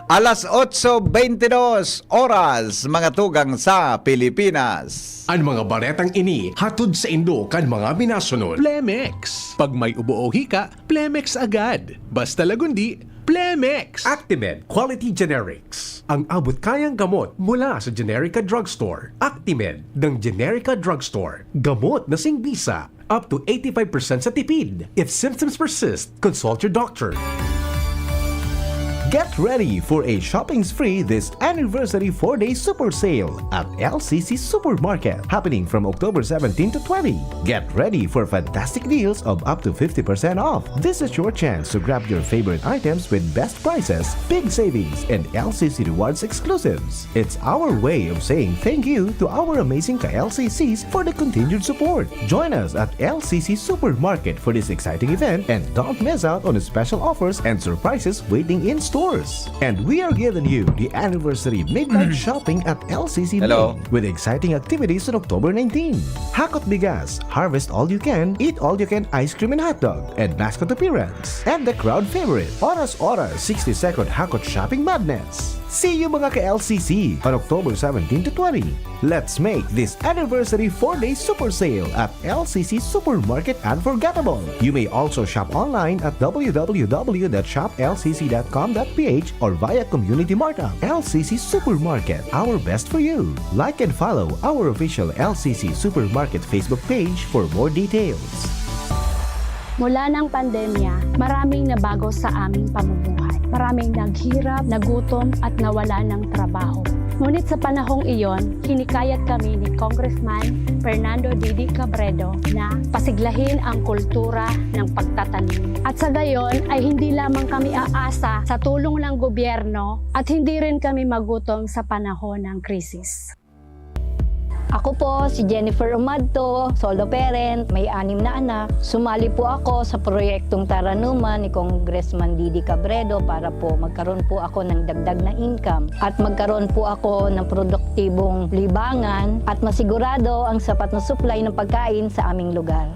Alas 8:22 oras, mga tugang sa Pilipinas. Ang mga baretang ini hatod sa Indo kan mga minasunod. Plemex. Pag may ubo o hika, Plemex agad. Basta lagundi, Plemex. Actimed Quality Generics. Ang abot kayang gamot mula sa Generica Drugstore. Actimed ng Generica Drugstore. Gamot na singbisa. Up to 85% sa tipid. If symptoms persist, consult your doctor. Get ready for a shopping spree this anniversary 4-day super sale at LCC Supermarket happening from October 17 to 20. Get ready for fantastic deals of up to 50% off. This is your chance to grab your favorite items with best prices, big savings, and LCC Rewards exclusives. It's our way of saying thank you to our amazing ka-LCCs for the continued support. Join us at LCC Supermarket for this exciting event and don't miss out on the special offers and surprises waiting in stores. And we are giving you the anniversary midnight shopping at LCC Hello. Main with exciting activities on October 19. Hakot Bigas, harvest all you can, eat all you can ice cream and hot dog, and mascot appearance. And the crowd favorite, Oras 60-second Hakot shopping madness. See you mga ka-LCC on October 17 to 20. Let's make this anniversary 4-day super sale at LCC Supermarket unforgettable. You may also shop online at www.shoplcc.com.ph or via Community Markup. LCC Supermarket, our best for you. Like and follow our official LCC Supermarket Facebook page for more details. Mula ng pandemya, maraming nabago sa aming pamumuhay. Maraming naghirap, nagutom at nawala ng trabaho. Ngunit sa panahong iyon, hinikayat kami ni Congressman Fernando Didi Cabredo na pasiglahin ang kultura ng pagtatanim. At sa gayon ay hindi lamang kami aasa sa tulong ng gobyerno at hindi rin kami magutom sa panahon ng krisis. Ako po si Jennifer Umadto, solo parent, may 6 na anak. Sumali po ako sa proyektong Taranuman ni Congressman Didi Cabredo para po magkaroon po ako ng dagdag na income at magkaroon po ako ng produktibong libangan at masigurado ang sapat na supply ng pagkain sa aming lugar.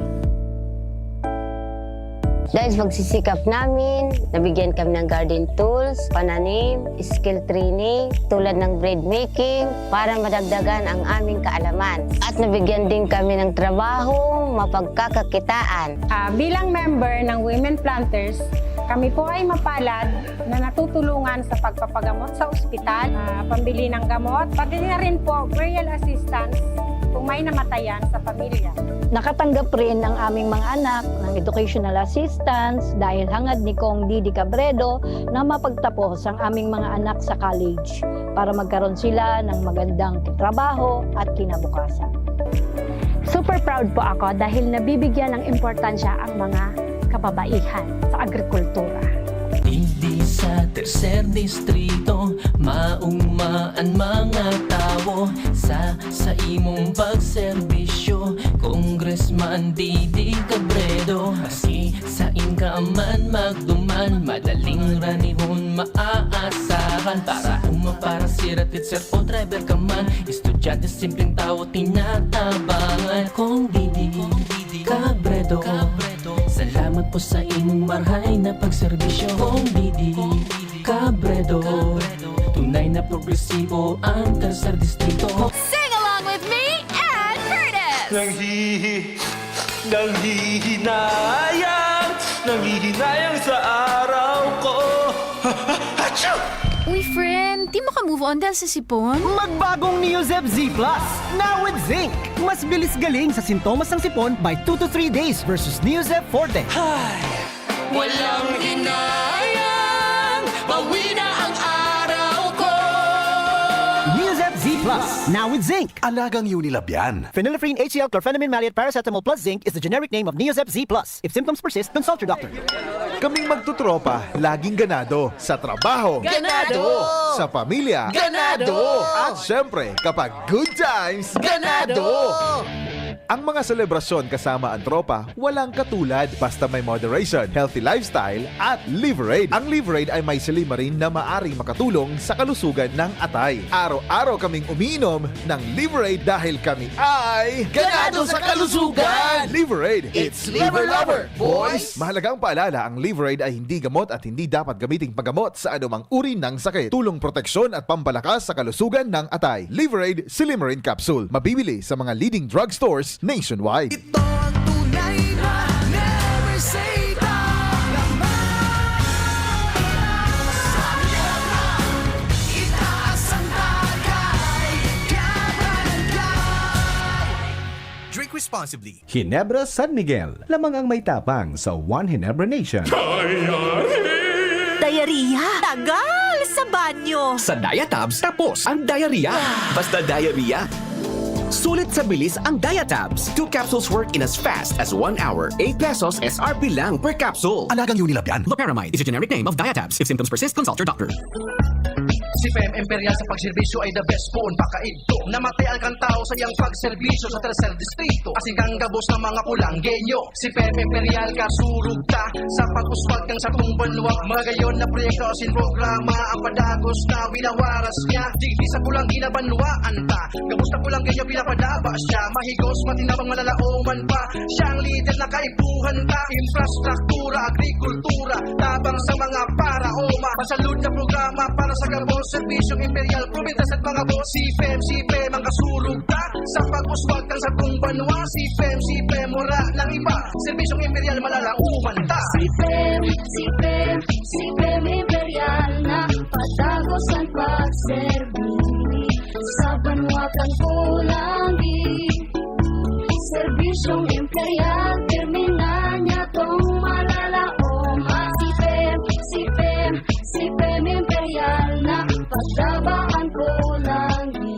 Dahil sa pagsisikap namin, nabigyan kami ng garden tools, pananim, skill training, tulad ng bread making, para madagdagan ang aming kaalaman. At nabigyan din kami ng trabaho, mapagkakakitaan. Bilang member ng Women Planters, kami po ay mapalad na natutulungan sa pagpapagamot sa ospital, pambili ng gamot, pati na rin po burial assistance kung may namatayan sa pamilya. Nakatanggap rin ang aming mga anak ng educational assistance dahil hangad ni Kong Didi Cabredo na mapagtapos ang aming mga anak sa college para magkaroon sila ng magandang trabaho at kinabukasan. Super proud po ako dahil nabibigyan ng importansya ang mga kababaihan sa agrikultura. Hindi sa tercer distrito maungmaan mga tao sa imong pagserbisyo, Congressman Didi Cabredo. Kasi sa inkaman magduman, madaling ranihon maaasahan. Para para siratit sir o driver ka man, estudyante simpleng tao tinatabangan. Kung Didi Cabredo, salamat po sa imong marhay na pagserbisyo. Kung Didi Cabredo, tunay na progresibo ang tercer distrito. Sing along with me and Curtis! Nanghihinayang sa araw ko. Uy, friend, di maka-move on dahil sa sipon? Magbagong Neozep Z Plus, now with zinc. Mas bilis galing sa sintomas ng sipon by 2 to 3 days versus Neozep Forte. Walang hinayang, bawi na ang araw ko. Neozep Z Plus, now with zinc. Alagang Unilab yan. Phenylephrine HCl chlorphenamine maleate paracetamol plus zinc is the generic name of Neozep Z Plus. If symptoms persist, consult your doctor. Kaming magtutropa, laging ganado. Sa trabaho, Ganado! Sa pamilya, Ganado! At syempre, kapag good times, ganado! Ang mga selebrasyon kasama ang tropa, walang katulad basta may moderation, healthy lifestyle, at Liverade. Ang Liverade ay may silimarin na maaring makatulong sa kalusugan ng atay. Araw-araw kaming umiinom ng Liverade dahil kami ay Ganado sa kalusugan! Liverade, It's Liver Lover, boys! Mahalagang paalala, ang Liverade ay hindi gamot at hindi dapat gamiting paggamot sa anumang uri ng sakit. Tulong proteksyon at pampalakas sa kalusugan ng atay. Liverade Silimarin Capsule. Mabibili sa mga leading drugstores nationwide. Ito ang tunay na never say die. Sa hirap itaas ang tagay, Drink responsibly. Ginebra San Miguel, lamang ang may tapang sa One Ginebra Nation. Diarrhea? Tagal sa banyo! Sa Diatabs, tapos ang diarrhea. Basta diarrhea. Sulit sa bilis ang Diatabs. 2 capsules work in as fast as 1 hour. 8 pesos SRP lang per capsule. Alagang Unilab yan. Loperamide is a generic name of Diatabs. If symptoms persist, consult your doctor. Si Fem Imperial sa pagserbisyo ay the best po pakaidto. Namatay ang kantao sa iyang pagserbisyo sa tercer distrito. Asing kang gabos ng mga kulanggenyo. Si Fem Imperial kasurug ta sa pag-uswag ng sakong banwag. Mga gayon na proyekto sin programa ang padagos na winawaras niya. Di sa kulang ginabanwaan ta. Gabos na kulanggenyo pinapadaba siya. Mahigos matinabang malalauman pa. Siyang leader na kaibuhan ta. Infrastruktura, agrikultura, tabang sa mga para-oma. Pasalud na programa para sa gabos. Serbisyong Imperial, provintas at mga boss. Si Fem ang kasurug ta sa pag-uswag ng sakong banwa. Si Fem, wala ng iba. Serbisyong Imperial, malalauman ta. Si Fem Imperial na patagos ang pagserbi sa banwa kang kulangi. Serbisyong Imperial, termina niya tong malalaoma. Si Fem Imperial na pagdabaan kulangi.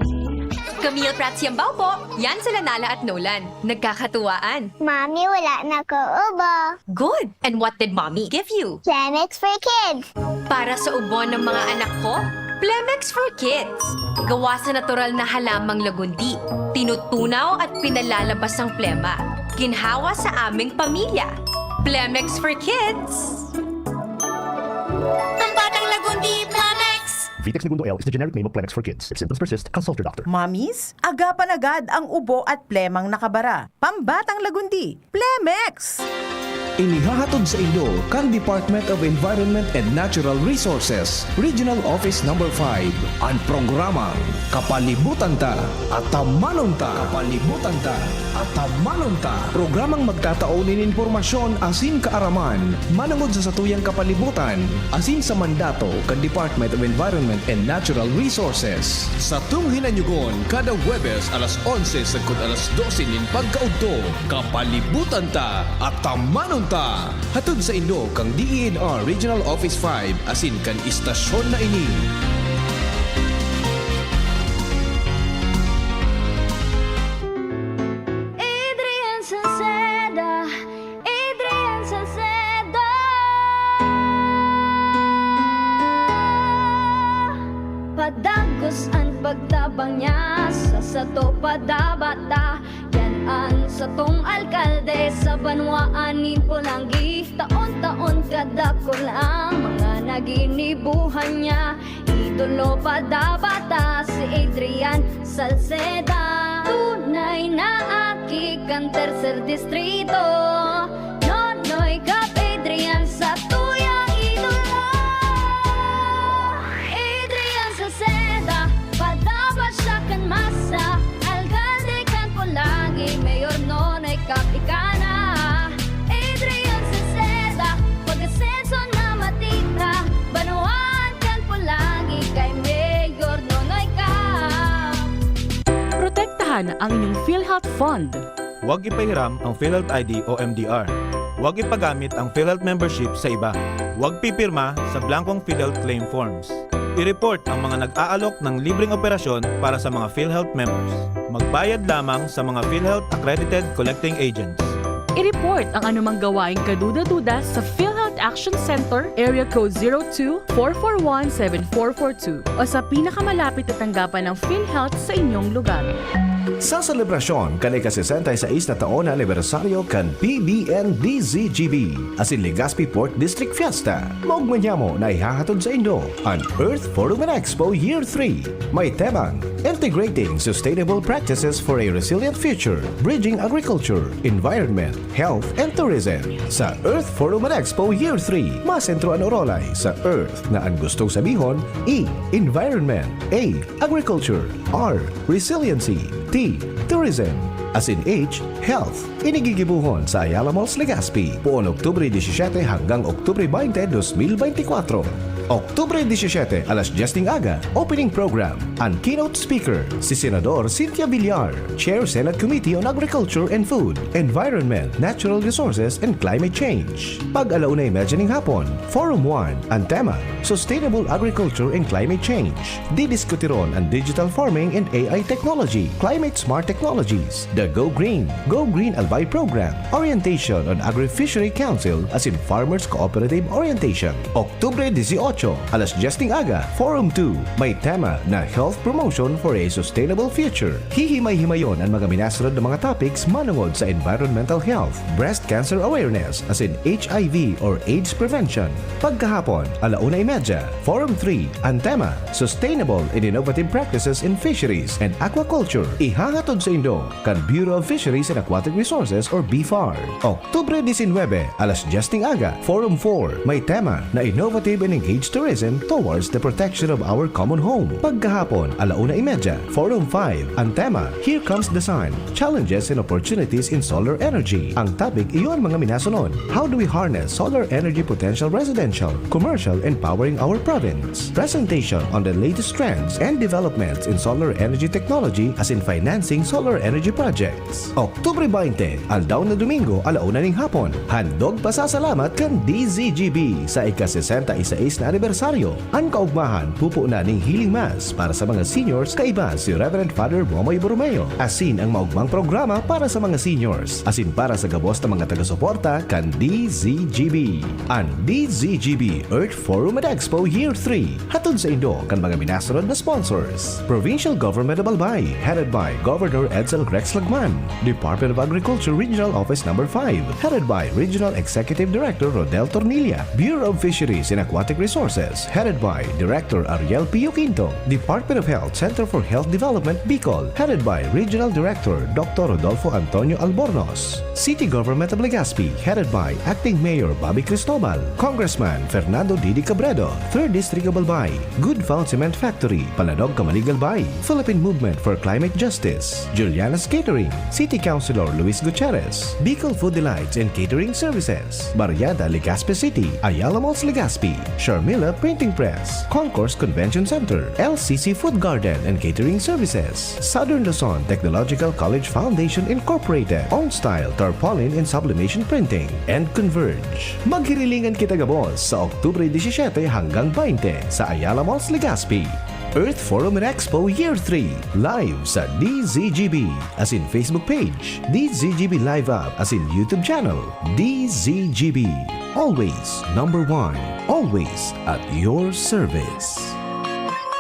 Camille Prats Yambao po. Yan sila Nala at Nolan. Nagkakatuwaan. Mommy, wala na ko ubo. Good. And what did Mommy give you? Planex for Kids. Para sa ubo ng mga anak ko, Plemex for Kids. Gawa sa natural na halamang lagundi. Tinutunaw at pinalalabas ang plema. Ginhawa sa aming pamilya. Plemex for Kids. Pambatang lagundi, Plemex! Vitex Segundo L is the generic name of Plemex for Kids. If symptoms persist, consult your doctor. Mommies, agapan agad ang ubo at plemang nakabara. Pambatang lagundi, Plemex! Inihahatod sa inyo kan Department of Environment and Natural Resources, Regional Office No. 5, ang programang Kapalibutan Ta at Tamanon Ta. Kapalibutan Ta at Tamanon Ta. Programang magtataunin informasyon asin kaaraman, manangod sa satuyang kapalibutan, asin sa mandato kan Department of Environment and Natural Resources. Sa tunghinanyugon, kada Webes alas 11 sagkod alas 12 nin pagkaudto, Kapalibutan Ta at Tamanon Ta. Hatod sa inyo kang DENR Regional Office 5 asin kan istasyon na ini. Adrian Salceda, Adrian Salceda. Padagos ang pagtabang niya sa sato padabata. Yan ang satong alkalde sa banwaanin Pulangi. Taon-taon kada ko lang mga naginibuhan niya. Idolo padabata si Adrian Salceda. Tunay na aki kan tercer distrito. Nonoy kap Adrian sa tuyang idolo. Adrian Salceda, padabas siya kan masa. Alcalde kan Pulangi, mayor nonoy kap ikana. Adrian Salceda, pag-asenso na matita. Banuan kan Pulangi, kay mayor nonoy kap. Protektahan ang inyong PhilHealth Fund. Huwag ipahiram ang PhilHealth ID o MDR. Huwag ipagamit ang PhilHealth membership sa iba. Huwag pipirma sa blankong PhilHealth claim forms. I-report ang mga nag-aalok ng libreng operasyon para sa mga PhilHealth members. Magbayad lamang sa mga PhilHealth accredited collecting agents. I-report ang anumang gawaing kaduda-duda sa PhilHealth Action Center, Area Code 02-441-7442 o sa pinakamalapit na tanggapan ng PhilHealth sa inyong lugar. Sa selebrasyon kan ika-66 na taon na anibersaryo kan PBNDZGB asin Legazpi Port District Fiesta, maugmanyamo na ihahatod sa inyo ang Earth Forum and Expo Year 3. May temang Integrating Sustainable Practices for a Resilient Future, Bridging Agriculture, Environment, Health, and Tourism. Sa Earth Forum and Expo Year 3, masentro ang orolay sa Earth na ang gustong sabihon E. Environment, A. Agriculture, R. Resiliency, T. Tourism, asin H. Health. Inigigibuhon sa Ayala Malls, Legazpi, poon Oktubre 17 hanggang Oktubre 20, 2024. Oktubre 17, alas 10 aga, opening program. Ang keynote speaker, si Senador Cynthia Villar, Chair Senate Committee on Agriculture and Food, Environment, Natural Resources, and Climate Change. Pag-alauna imagining hapon, Forum 1, ang tema, Sustainable Agriculture and Climate Change. Didiskutiron ang digital farming and AI technology, climate smart technologies, the Go Green Albay Program, orientation on Agri-Fishery Council as in Farmers Cooperative Orientation. Oktubre 18, alas 10 aga, Forum 2, may tema na Health Promotion for a Sustainable Future. Hihimay-himayon ang mga minasunod na mga topics manungod sa environmental health, breast cancer awareness as in HIV or AIDS prevention. Pagkahapon, alauna imedya, Forum 3, ang tema, Sustainable and Innovative Practices in Fisheries and Aquaculture. Ihahatod sa inyo kan Bureau of Fisheries and Aquatic Resources or BFAR. Oktubre 19, alas 10 aga, Forum 4, may tema na Innovative and Engaged Tourism towards the protection of our common home. Pagkahapon, alauna imedya, Forum 5, ang tema, Here Comes the Sun, Challenges and Opportunities in Solar Energy. Ang topic iyon mga minasunod, How do we harness solar energy potential residential, commercial, and powering our province? Presentation on the latest trends and developments in solar energy technology as in financing solar energy projects. Oktubre 20, aldaw na Domingo, alauna ning hapon, handog pasasalamat kan DZGB sa ika-66 na anibersaryo. Ang kaugmahan pupo na ning Healing Mass para sa mga seniors kaiba si Reverend Father Momoy Borromeo. Asin ang maugmang programa para sa mga seniors. Asin para sa gabos ng mga taga-suporta kan DZGB. Ang DZGB Earth Forum and Expo Year 3. Hatod sa Indo kan mga minasunod na sponsors. Provincial Government of Albay, headed by Governor Edsel Rex Lagman. Department of Agriculture Regional Office No. 5, headed by Regional Executive Director Rodel Tornilla. Bureau of Fisheries and Aquatic Resources, headed by Director Ariel Pio Quinto. Department of Health Center for Health Development Bicol, headed by Regional Director Dr. Rodolfo Antonio Albornoz. City Government of Legazpi, headed by Acting Mayor Bobby Cristobal. Congressman Fernando Didi Cabredo, 3rd District of Albay. Good Found Cement Factory, Paladog, Camalig, Albay. Philippine Movement for Climate Justice, Juliana's Catering. City Councilor Luis Gutierrez. Bicol Food Delights and Catering Services, Barriada, Legazpi City. Ayala Malls, Legazpi. Sharmila Printing Press. Concourse Convention Center. LCC Food Garden and Catering Services. Southern Luzon Technological College Foundation Incorporated. On Style Tarpaulin and Sublimation Printing. And Converge. Maghirilingan kita gabos sa Oktubre 17 hanggang 20 sa Ayala Malls, Legazpi. Earth Forum and Expo Year 3, live sa DZGB, as in Facebook page, DZGB Live App, as in YouTube channel, DZGB. Always number 1, always at your service.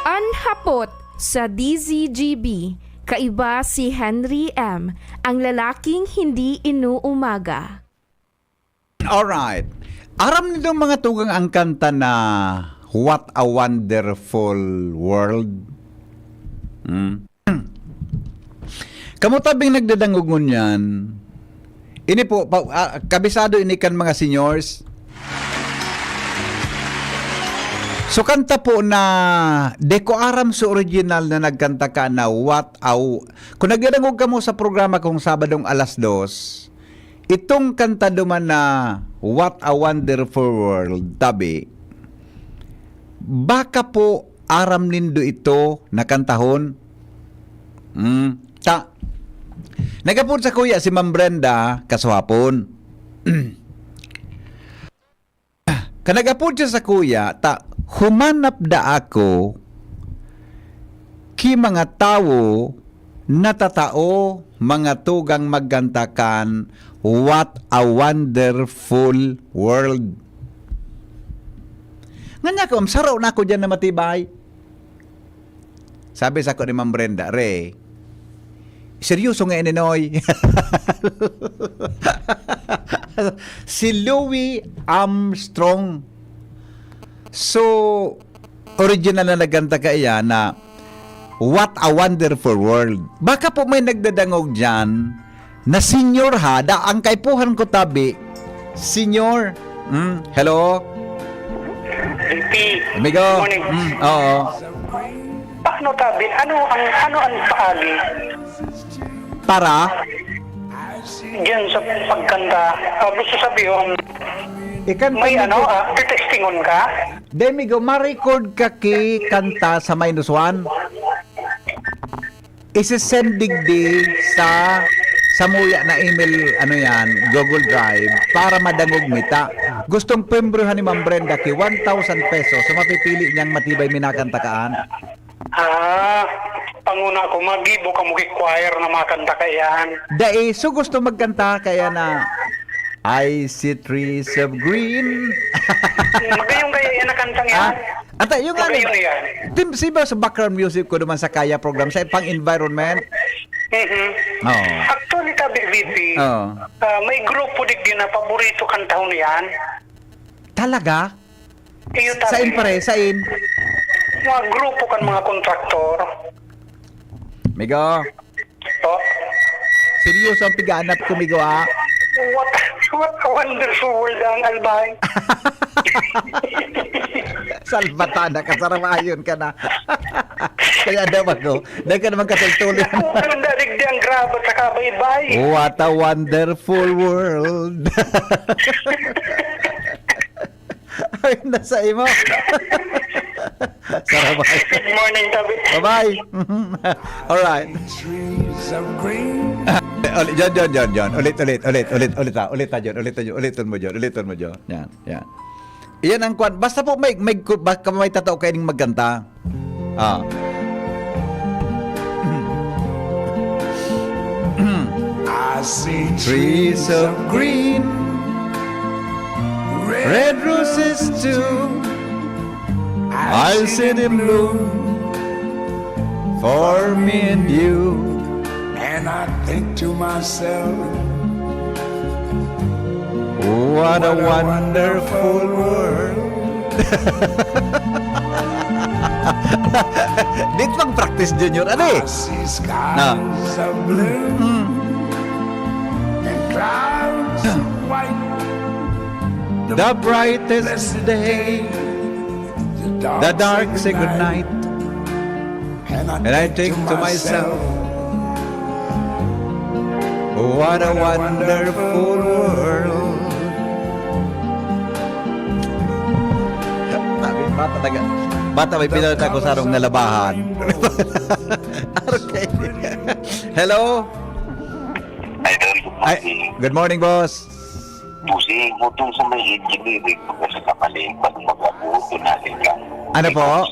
Anhapot sa DZGB, kaiba si Henry M., ang lalaking hindi inuumaga. Alright. Aram nitong mga tugang ang kanta na What a Wonderful World. Kamutabing nagdadangugon yan. Ini po, kabisado ini kan mga seniors. So kanta po na deko aram sa original na nagkanta ka na kung nagdadangog ka mo sa programa kong Sabadong 2:00, itong kanta duman na What a Wonderful World, tabi, baka po aram nindo ito na kantahon. Nagapun sa kuya si Ma'am Brenda kaswapon. Kanagapun siya sa kuya, humanap da ako ki mga tao natatao mga tugang maggantakan What a Wonderful World. Nga ko, saraw na ako dyan na matibay. Sabi sa ko ni Ma'am Brenda, Re, seryoso nga ininoy. Si Louis Armstrong. So, original na nagkanta ka iya na What a Wonderful World. Baka po may nagdadangog dyan na senior ha, da ang kaipuhan ko tabi, senior. Hello? VP, Amigo. morning. Oo. Paano tabi? Ano ang paagi? Para? Diyan sa pagkanta. Gusto sabihin, may testingon ka? Demigo, ma-record ka ki kanta sa -1. Isi-sendig di sa muya na email, Google Drive, para madangog mita. Gustong pembrohan ni Ma'am Brenda ki 1,000 pesos so mapipili niyang matibay minakantakaan. Panguna ko, magibo ka mo choir na makanta ka yan. So gusto magkanta kaya na I see trees of green. Magayong kaya yan nakantang yan. Ata, yung Tim, siba sa background music ko naman sa Kaya program, sa pang environment. Actually, tabi, VP, may grupo din na paborito kantahon yan. Talaga? Sain pare, sain? Mga grupo kan mga kontraktor. Migo. Seryoso ang piganap ko, Migo, What a wonderful world ang Albay. Salvatana, kasaramayon ka na. Kaya daw ako, dahil ka naman katultuloy. Ang dadig di ang grabat sa kabaybay. What a wonderful world. Ay, nasa imo. Sarabay. Good morning, Tabi. Bye-bye. Alright. John. Ulit mo, John. Yan. Iyan ang kwan. Basta po baka may tatao kayo ning magkanta. I see Trees of green, red roses too. I'll see them bloom for me and you. and I think to myself, what a wonderful world. Dito pang practice Junior. Ano eh? I see skies of blue and clouds of white. The brightest day, the dark sacred night. And I think to myself, what a wonderful world. Bata talaga. Bata may pinalita ko sa arong nalabahan. Okay. Hello? Good morning, boss. Pusing mo itong sa may engineering sa kapalay bago mag-abuto natin lang. Ano po?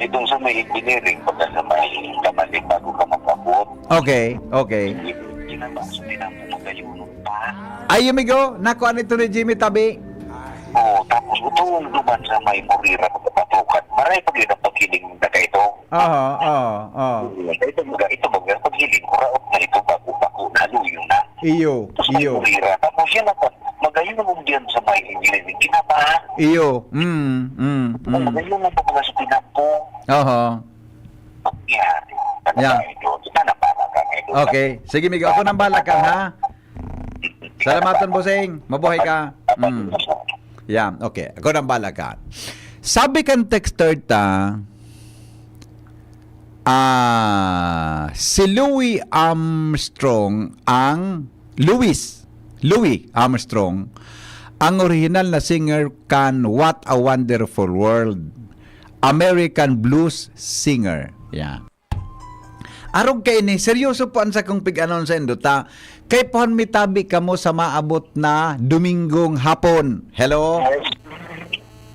Itong sa may engineering pagka sa may kapalay bago ka mag-abot. Okay, okay. Ginabasa din ang magayunong pa. Ay, yumigo. Nakuha nito ni Jimmy Tabi. Oo, tapos itong duman sa may Morira pagkapatukan. Maray pag yun ang paghiling na ka ito. Ito mga paghiling ko raot na ito bago naluyo na. Iyo. Morira. Tapos yan ako, magayunong diyan sa may engineering. Ginaba. Iyo. Magayunong pa mga sa pinampo. Yeah. Okay. Sige, Migo. Ako nang balakan, ha? Salamatan, Boseng. Mabuhay ka. Yeah, okay. Ako nang balakan. Sabi kan texter ta, si Louis Armstrong ang original na singer kan What a Wonderful World. American blues singer. Yeah. Arog kay ni seryoso po ang sa kong pig-anon sa induta. Kay pohon mitabi kamo sa maabot na Domingong hapon. Hello?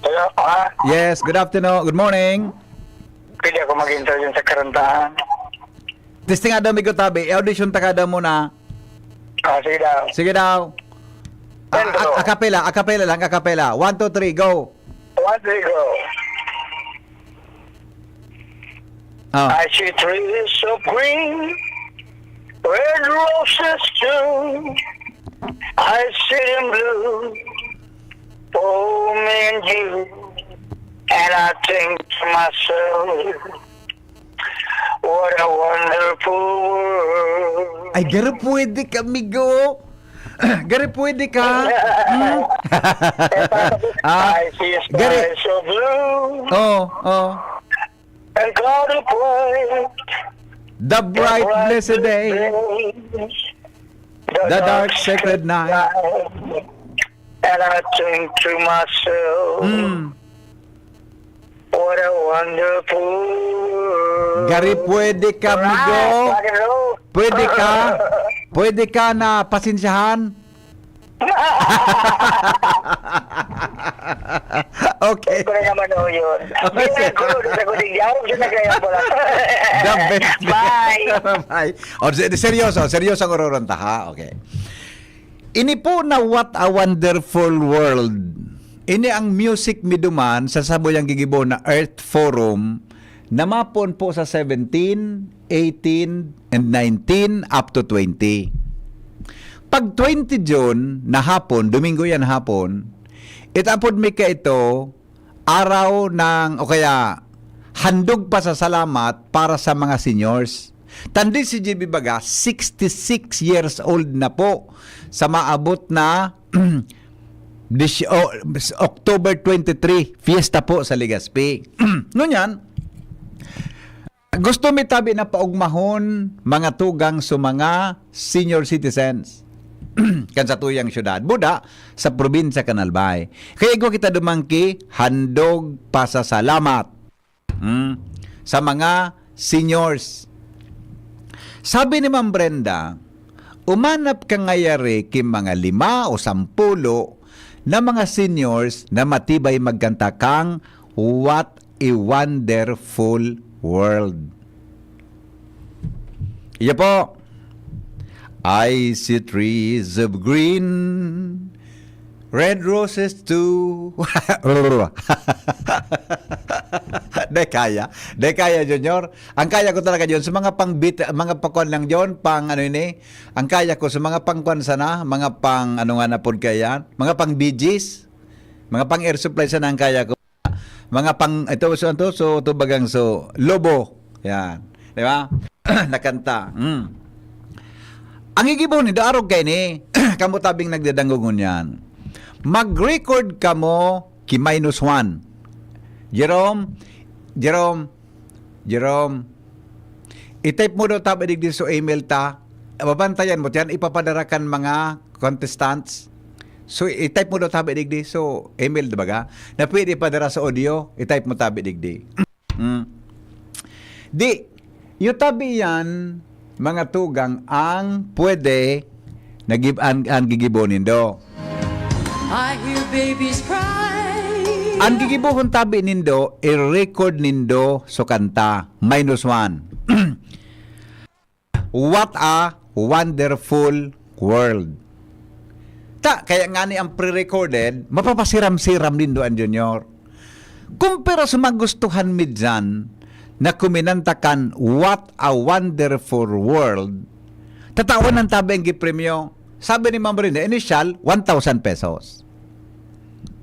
Hello, Yes, good afternoon. Good morning. Pwede ako mag-interview sa karantaan. Testing ada mi ko tabi. Audition ta kada mo na. Sige daw. Sige daw. Akapela lang. 1, 2, 3, go. 1, 2, go. I see trees of green, red roses too. I see them blue for me and you. And I think to myself, what a wonderful world. Ay, garo pwede ka, amigo. Garo pwede ka. I see skies of blue. And cloudy bright. The bright blessed day. The dark sacred night. And I think to myself, what a wonderful world. Gari pwede ka, amigo. Pwede ka na pasensyahan. Okay. Ko na naman yun. The best. Bye. Bye. O, seryoso ang ururonta, ha? Okay. Ini po na What a Wonderful World. Ini ang music miduman sa saboyang gigibo na Earth Forum na mapon po sa 17, 18, and 19 up to 20. Pag 20 June na hapon, Domingo yan hapon, itapod mi ka ito, araw ng, o kaya, handog pa sa salamat para sa mga seniors. Tandi si JB Baga, 66 years old na po sa maabot na October 23, fiesta po sa Legazpi. Ngunyan, gusto mi tabi na paugmahon mga tugang sa mga senior citizens kan sa tuyang syudad Buda sa probinsya Canalbay. Kaya ikaw kita dumangki handog pasasalamat sa mga seniors. Sabi ni Ma'am Brenda, umanap ka ngayari kim mga 5 o 10 na mga seniors na matibay magkanta kang What a Wonderful World. Iya po. I see trees of green, red roses too. De kaya Junior. Ang kaya ko talaga yun sa mga mga pakwan lang yun, pang ano ini. Ang kaya ko sa mga pangkwan sana, mga pang ano nga na pod kaya, mga pang BGs, mga pang air supply sana ang kaya ko. Mga pang so bagang so lobo. Yan. Di ba? Nakanta. Ang igibon ni darog kay ni kamo tabing nagdadangogon yan. Mag-record ka mo ki -1. Jerome, i-type mo daw tabi digdi so email ta. Babantayan mo yan, ipapadarakan mga contestants. So, i-type mo daw tabi digdi so email, diba na pwede ipadara sa audio, i-type mo tabi digdi. Di, yung tabi yan, mga tugang ang pwede ang gigibonin do. I hear babies cry. Ang gigibuhon tabi nindo, i-record nindo so kanta, -1. What a wonderful world. Kaya nga ni ang pre-recorded, mapapasiram-siram nindo ang Junior. Kung pero sumagustuhan mi dyan, na kuminantakan What a Wonderful World, tatawan ng tabi ang gipremyo. Sabi ni Ma'am Brenda, initial, 1,000 pesos.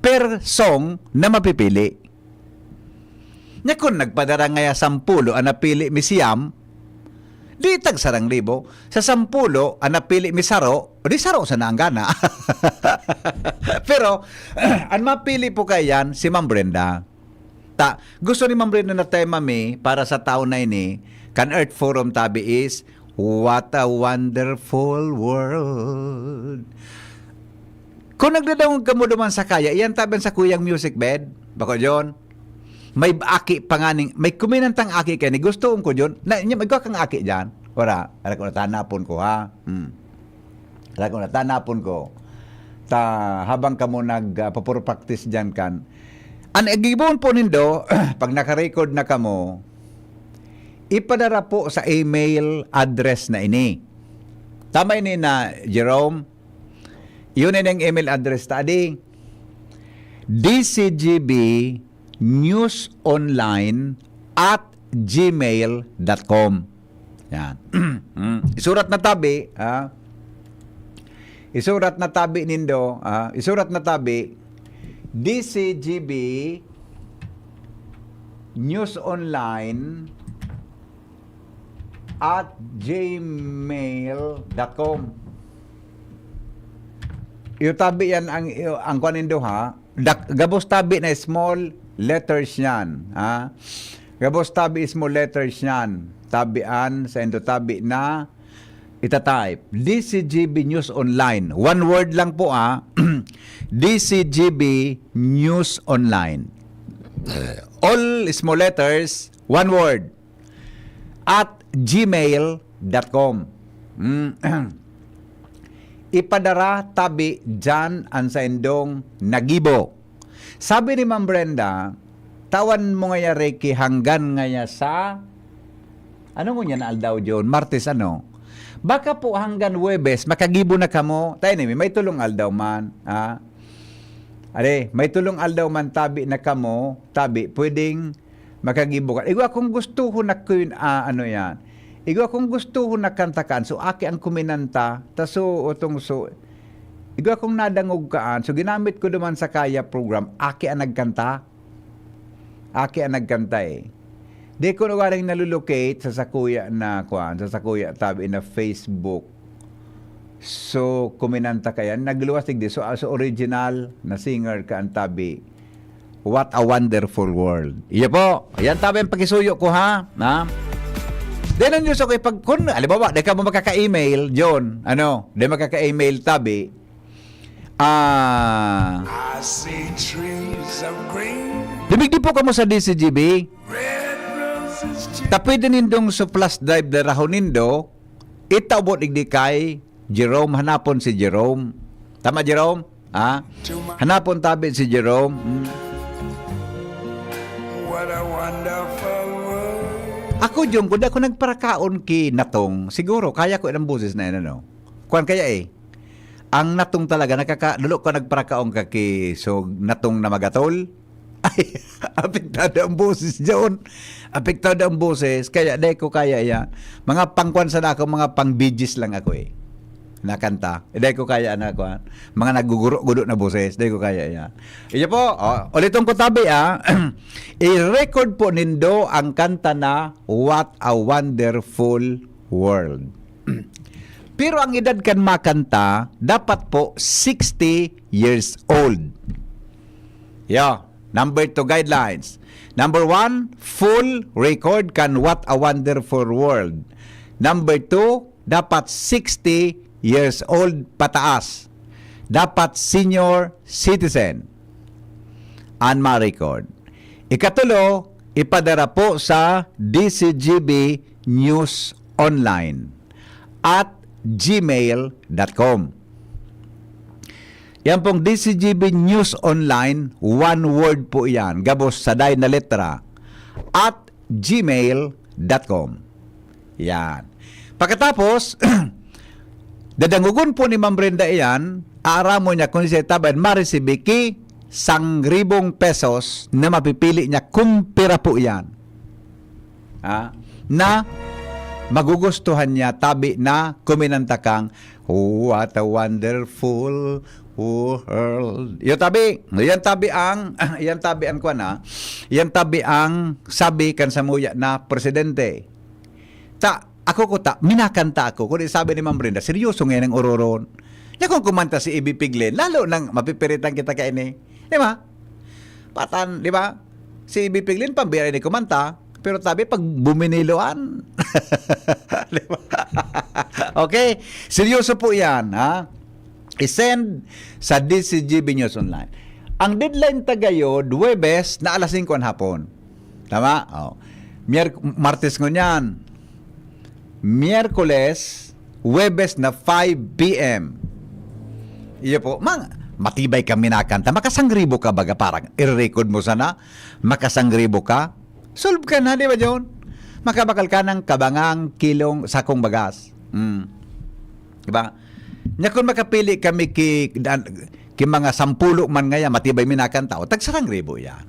Per song na mapipili. Nya kung nagpadara ngaya 10 ang napili mi siyam, di tag 1,000. Sa 10 ang napili mi saro, di saro sa naanggana. Pero, ang mapili po kayan, si Ma'am Brenda. Gusto ni Ma'am Brenda na tayo, mami, para sa taon na ini, kan Earth Forum tabi is, What a Wonderful World. Kung nagdadawang ka mo duman sa kaya, iyan taban sa kuyang music bed, bako John, may aki panganing, may kuminantang aki kaya ni gusto ko John, na may kang aki dyan, wala ko natanapon ko ha, wala ko natanapon ko, habang ka mo nagpapuro-practice dyan kan, ang agibon po nindo, pag naka-record na ka mo, ipadara po sa email address na ini. Tama ini na, Jerome, yun ang email address tadi. dcgbnewsonline@gmail.com. Yan. Isurat na tabi, isurat na tabi nindo, isurat na tabi DCGB newsonline@gmail.com. Tabi yan ang kanindo ha. Gabos tabi na small letters yan. Gabos tabi small letters yan. Tabian sa endo tabi na itatype. DCGB News Online. One word lang po DCGB News Online. All small letters, one word. At gmail.com. Ipadara tabi dyan ang sa endong nagibo. Sabi ni Ma'am Brenda, tawan mo ngaya Reiki hanggan ngaya sa ano mo yan aldaw John? Martes ano? Baka po hanggan Webes, makagibo na kamo. Tayo nimi, may tulong aldaw man. May tulong aldaw man tabi na kamo, tabi, pwedeng makagibo ka. Igwa kung gusto ko na ano yan. Igwa kung gusto ko na kantakan, so aki ang kuminanta, taso utong so, igwa kung nadangog kaan, so ginamit ko naman sa kaya program, aki ang nagkanta. Aki ang nagkanta eh. Di ko nawaring nalulocate sa sakuya na kuan, sa sakuya tabi na Facebook. So, kuminanta kaya, nagluwas digdi. So, original na singer ka ang tabi. What a Wonderful World. Iya po. Ayan tabi ang pakisuyo ko ha. Then ang news ako, pag kung, alibawa, di ka mo makaka-email, John, di makaka-email tabi. I see trees of green. Dimigdi po ka mo sa DCGB. Tapwede nindong sa flash drive na rahon nindo, itaubot igdi kay Jerome, hanapon si Jerome. Tama Jerome? Ha? Hanapon tabi si Jerome. What a wonderful world. Ako, Jung, kung ako nagparakaon ki Natong, siguro, kaya ko ilang boses na yun, ano? Kuan kaya ang Natong talaga, dulo ko nagparakaon ka ki, so, Natong na magatol, ay, apektado ang boses dyan. Apektado ang boses, kaya di ko kaya yan. Mga pangkwan sa ako, mga pang-bidges lang ako nakanta. Di ko kaya na ako. Mga naguguro-gudo na boses, di ko kaya yan. Iyo po, ulitong ko tabi i-record po nindo ang kanta na What a Wonderful World. Pero ang edad kan makanta, dapat po 60 years old. Number 2 guidelines. Number 1, full record kan What a Wonderful World. Number 2, dapat 60 years old pataas. Dapat senior citizen. Ang ma-record. Ikatulo, ipadara po sa DCGB News Online at gmail.com. Yan pong DCGB News Online, one word po yan, gabos sa day na letra, at gmail.com. Yan. Pagkatapos, dadangugon po ni Ma'am Brenda iyan, aaramo niya kung siya taban, marisibi ki 1,000 pesos na mapipili niya kung pira po yan. Na magugustuhan niya tabi na kuminanta kang What a Wonderful World. Yan tabi ang sabi kan samuya na presidente. Minakanta ako. Kung sabi ni Ma'am Brenda, seryoso ngayon ang ororon. Yan kung kumanta si Ibi Piglin, lalo nang mapipiritan kita kaini. Di ba? Patan, di ba? Si Ibi Piglin, pambira ni kumanta. Pero tabi, pag buminiloan. Diba? Okay? Seryoso po yan, ha? I-send sa DCGB News Online. Ang deadline tagayod, Huwebes na alas 5 ang hapon. Tama? Martes ko niyan. Miyerkules, Huwebes na 5 p.m. Iyo po, matibay kami nakanta. Makasangribo ka baga, parang i-record mo sana. Makasangribo ka. Solve ka na, di ba, John? Makabakal ka ng kabangang kilong sakong bagas. Diba? Nya kung makapili kami ki mga 10 man ngaya, matibay minakanta, tagsarang ribo yan.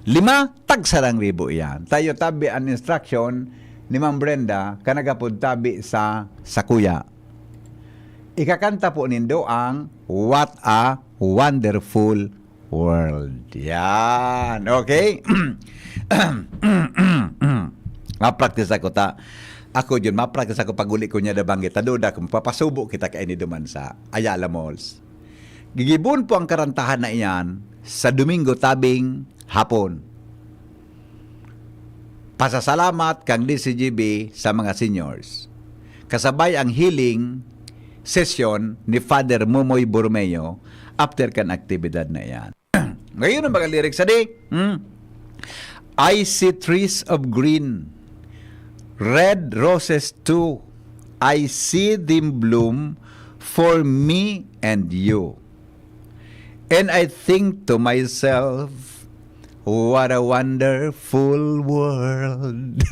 5, tagsarang ribo yan. Tayo tabi ang instruction ni Ma'am Brenda, kanagapod tabi sa kuya. Ikakanta po nindo ang What a Wonderful World. Yan. Okay? Mapractice ako Ako yun, mapractice ako paguli ko niya na banggit. Taduda, kung papasubo kita kaini duman sa Ayala Malls. Gigibon po ang karantahan na iyan sa Domingo tabing hapon. Pasasalamat kang DCGB sa mga seniors. Kasabay ang healing session ni Father Momoy Borromeo after kan aktibidad na iyan. Ngayon ang mga lyrics sa I see trees of green, red roses too. I see them bloom for me and you. And I think to myself, what a wonderful world.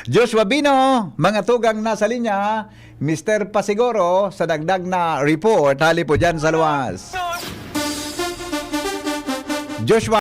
Joshua Bino, mga tugang nasa linya, Mr. Pasigoro, sa dagdag na report, hali po dyan sa luwas. Joshua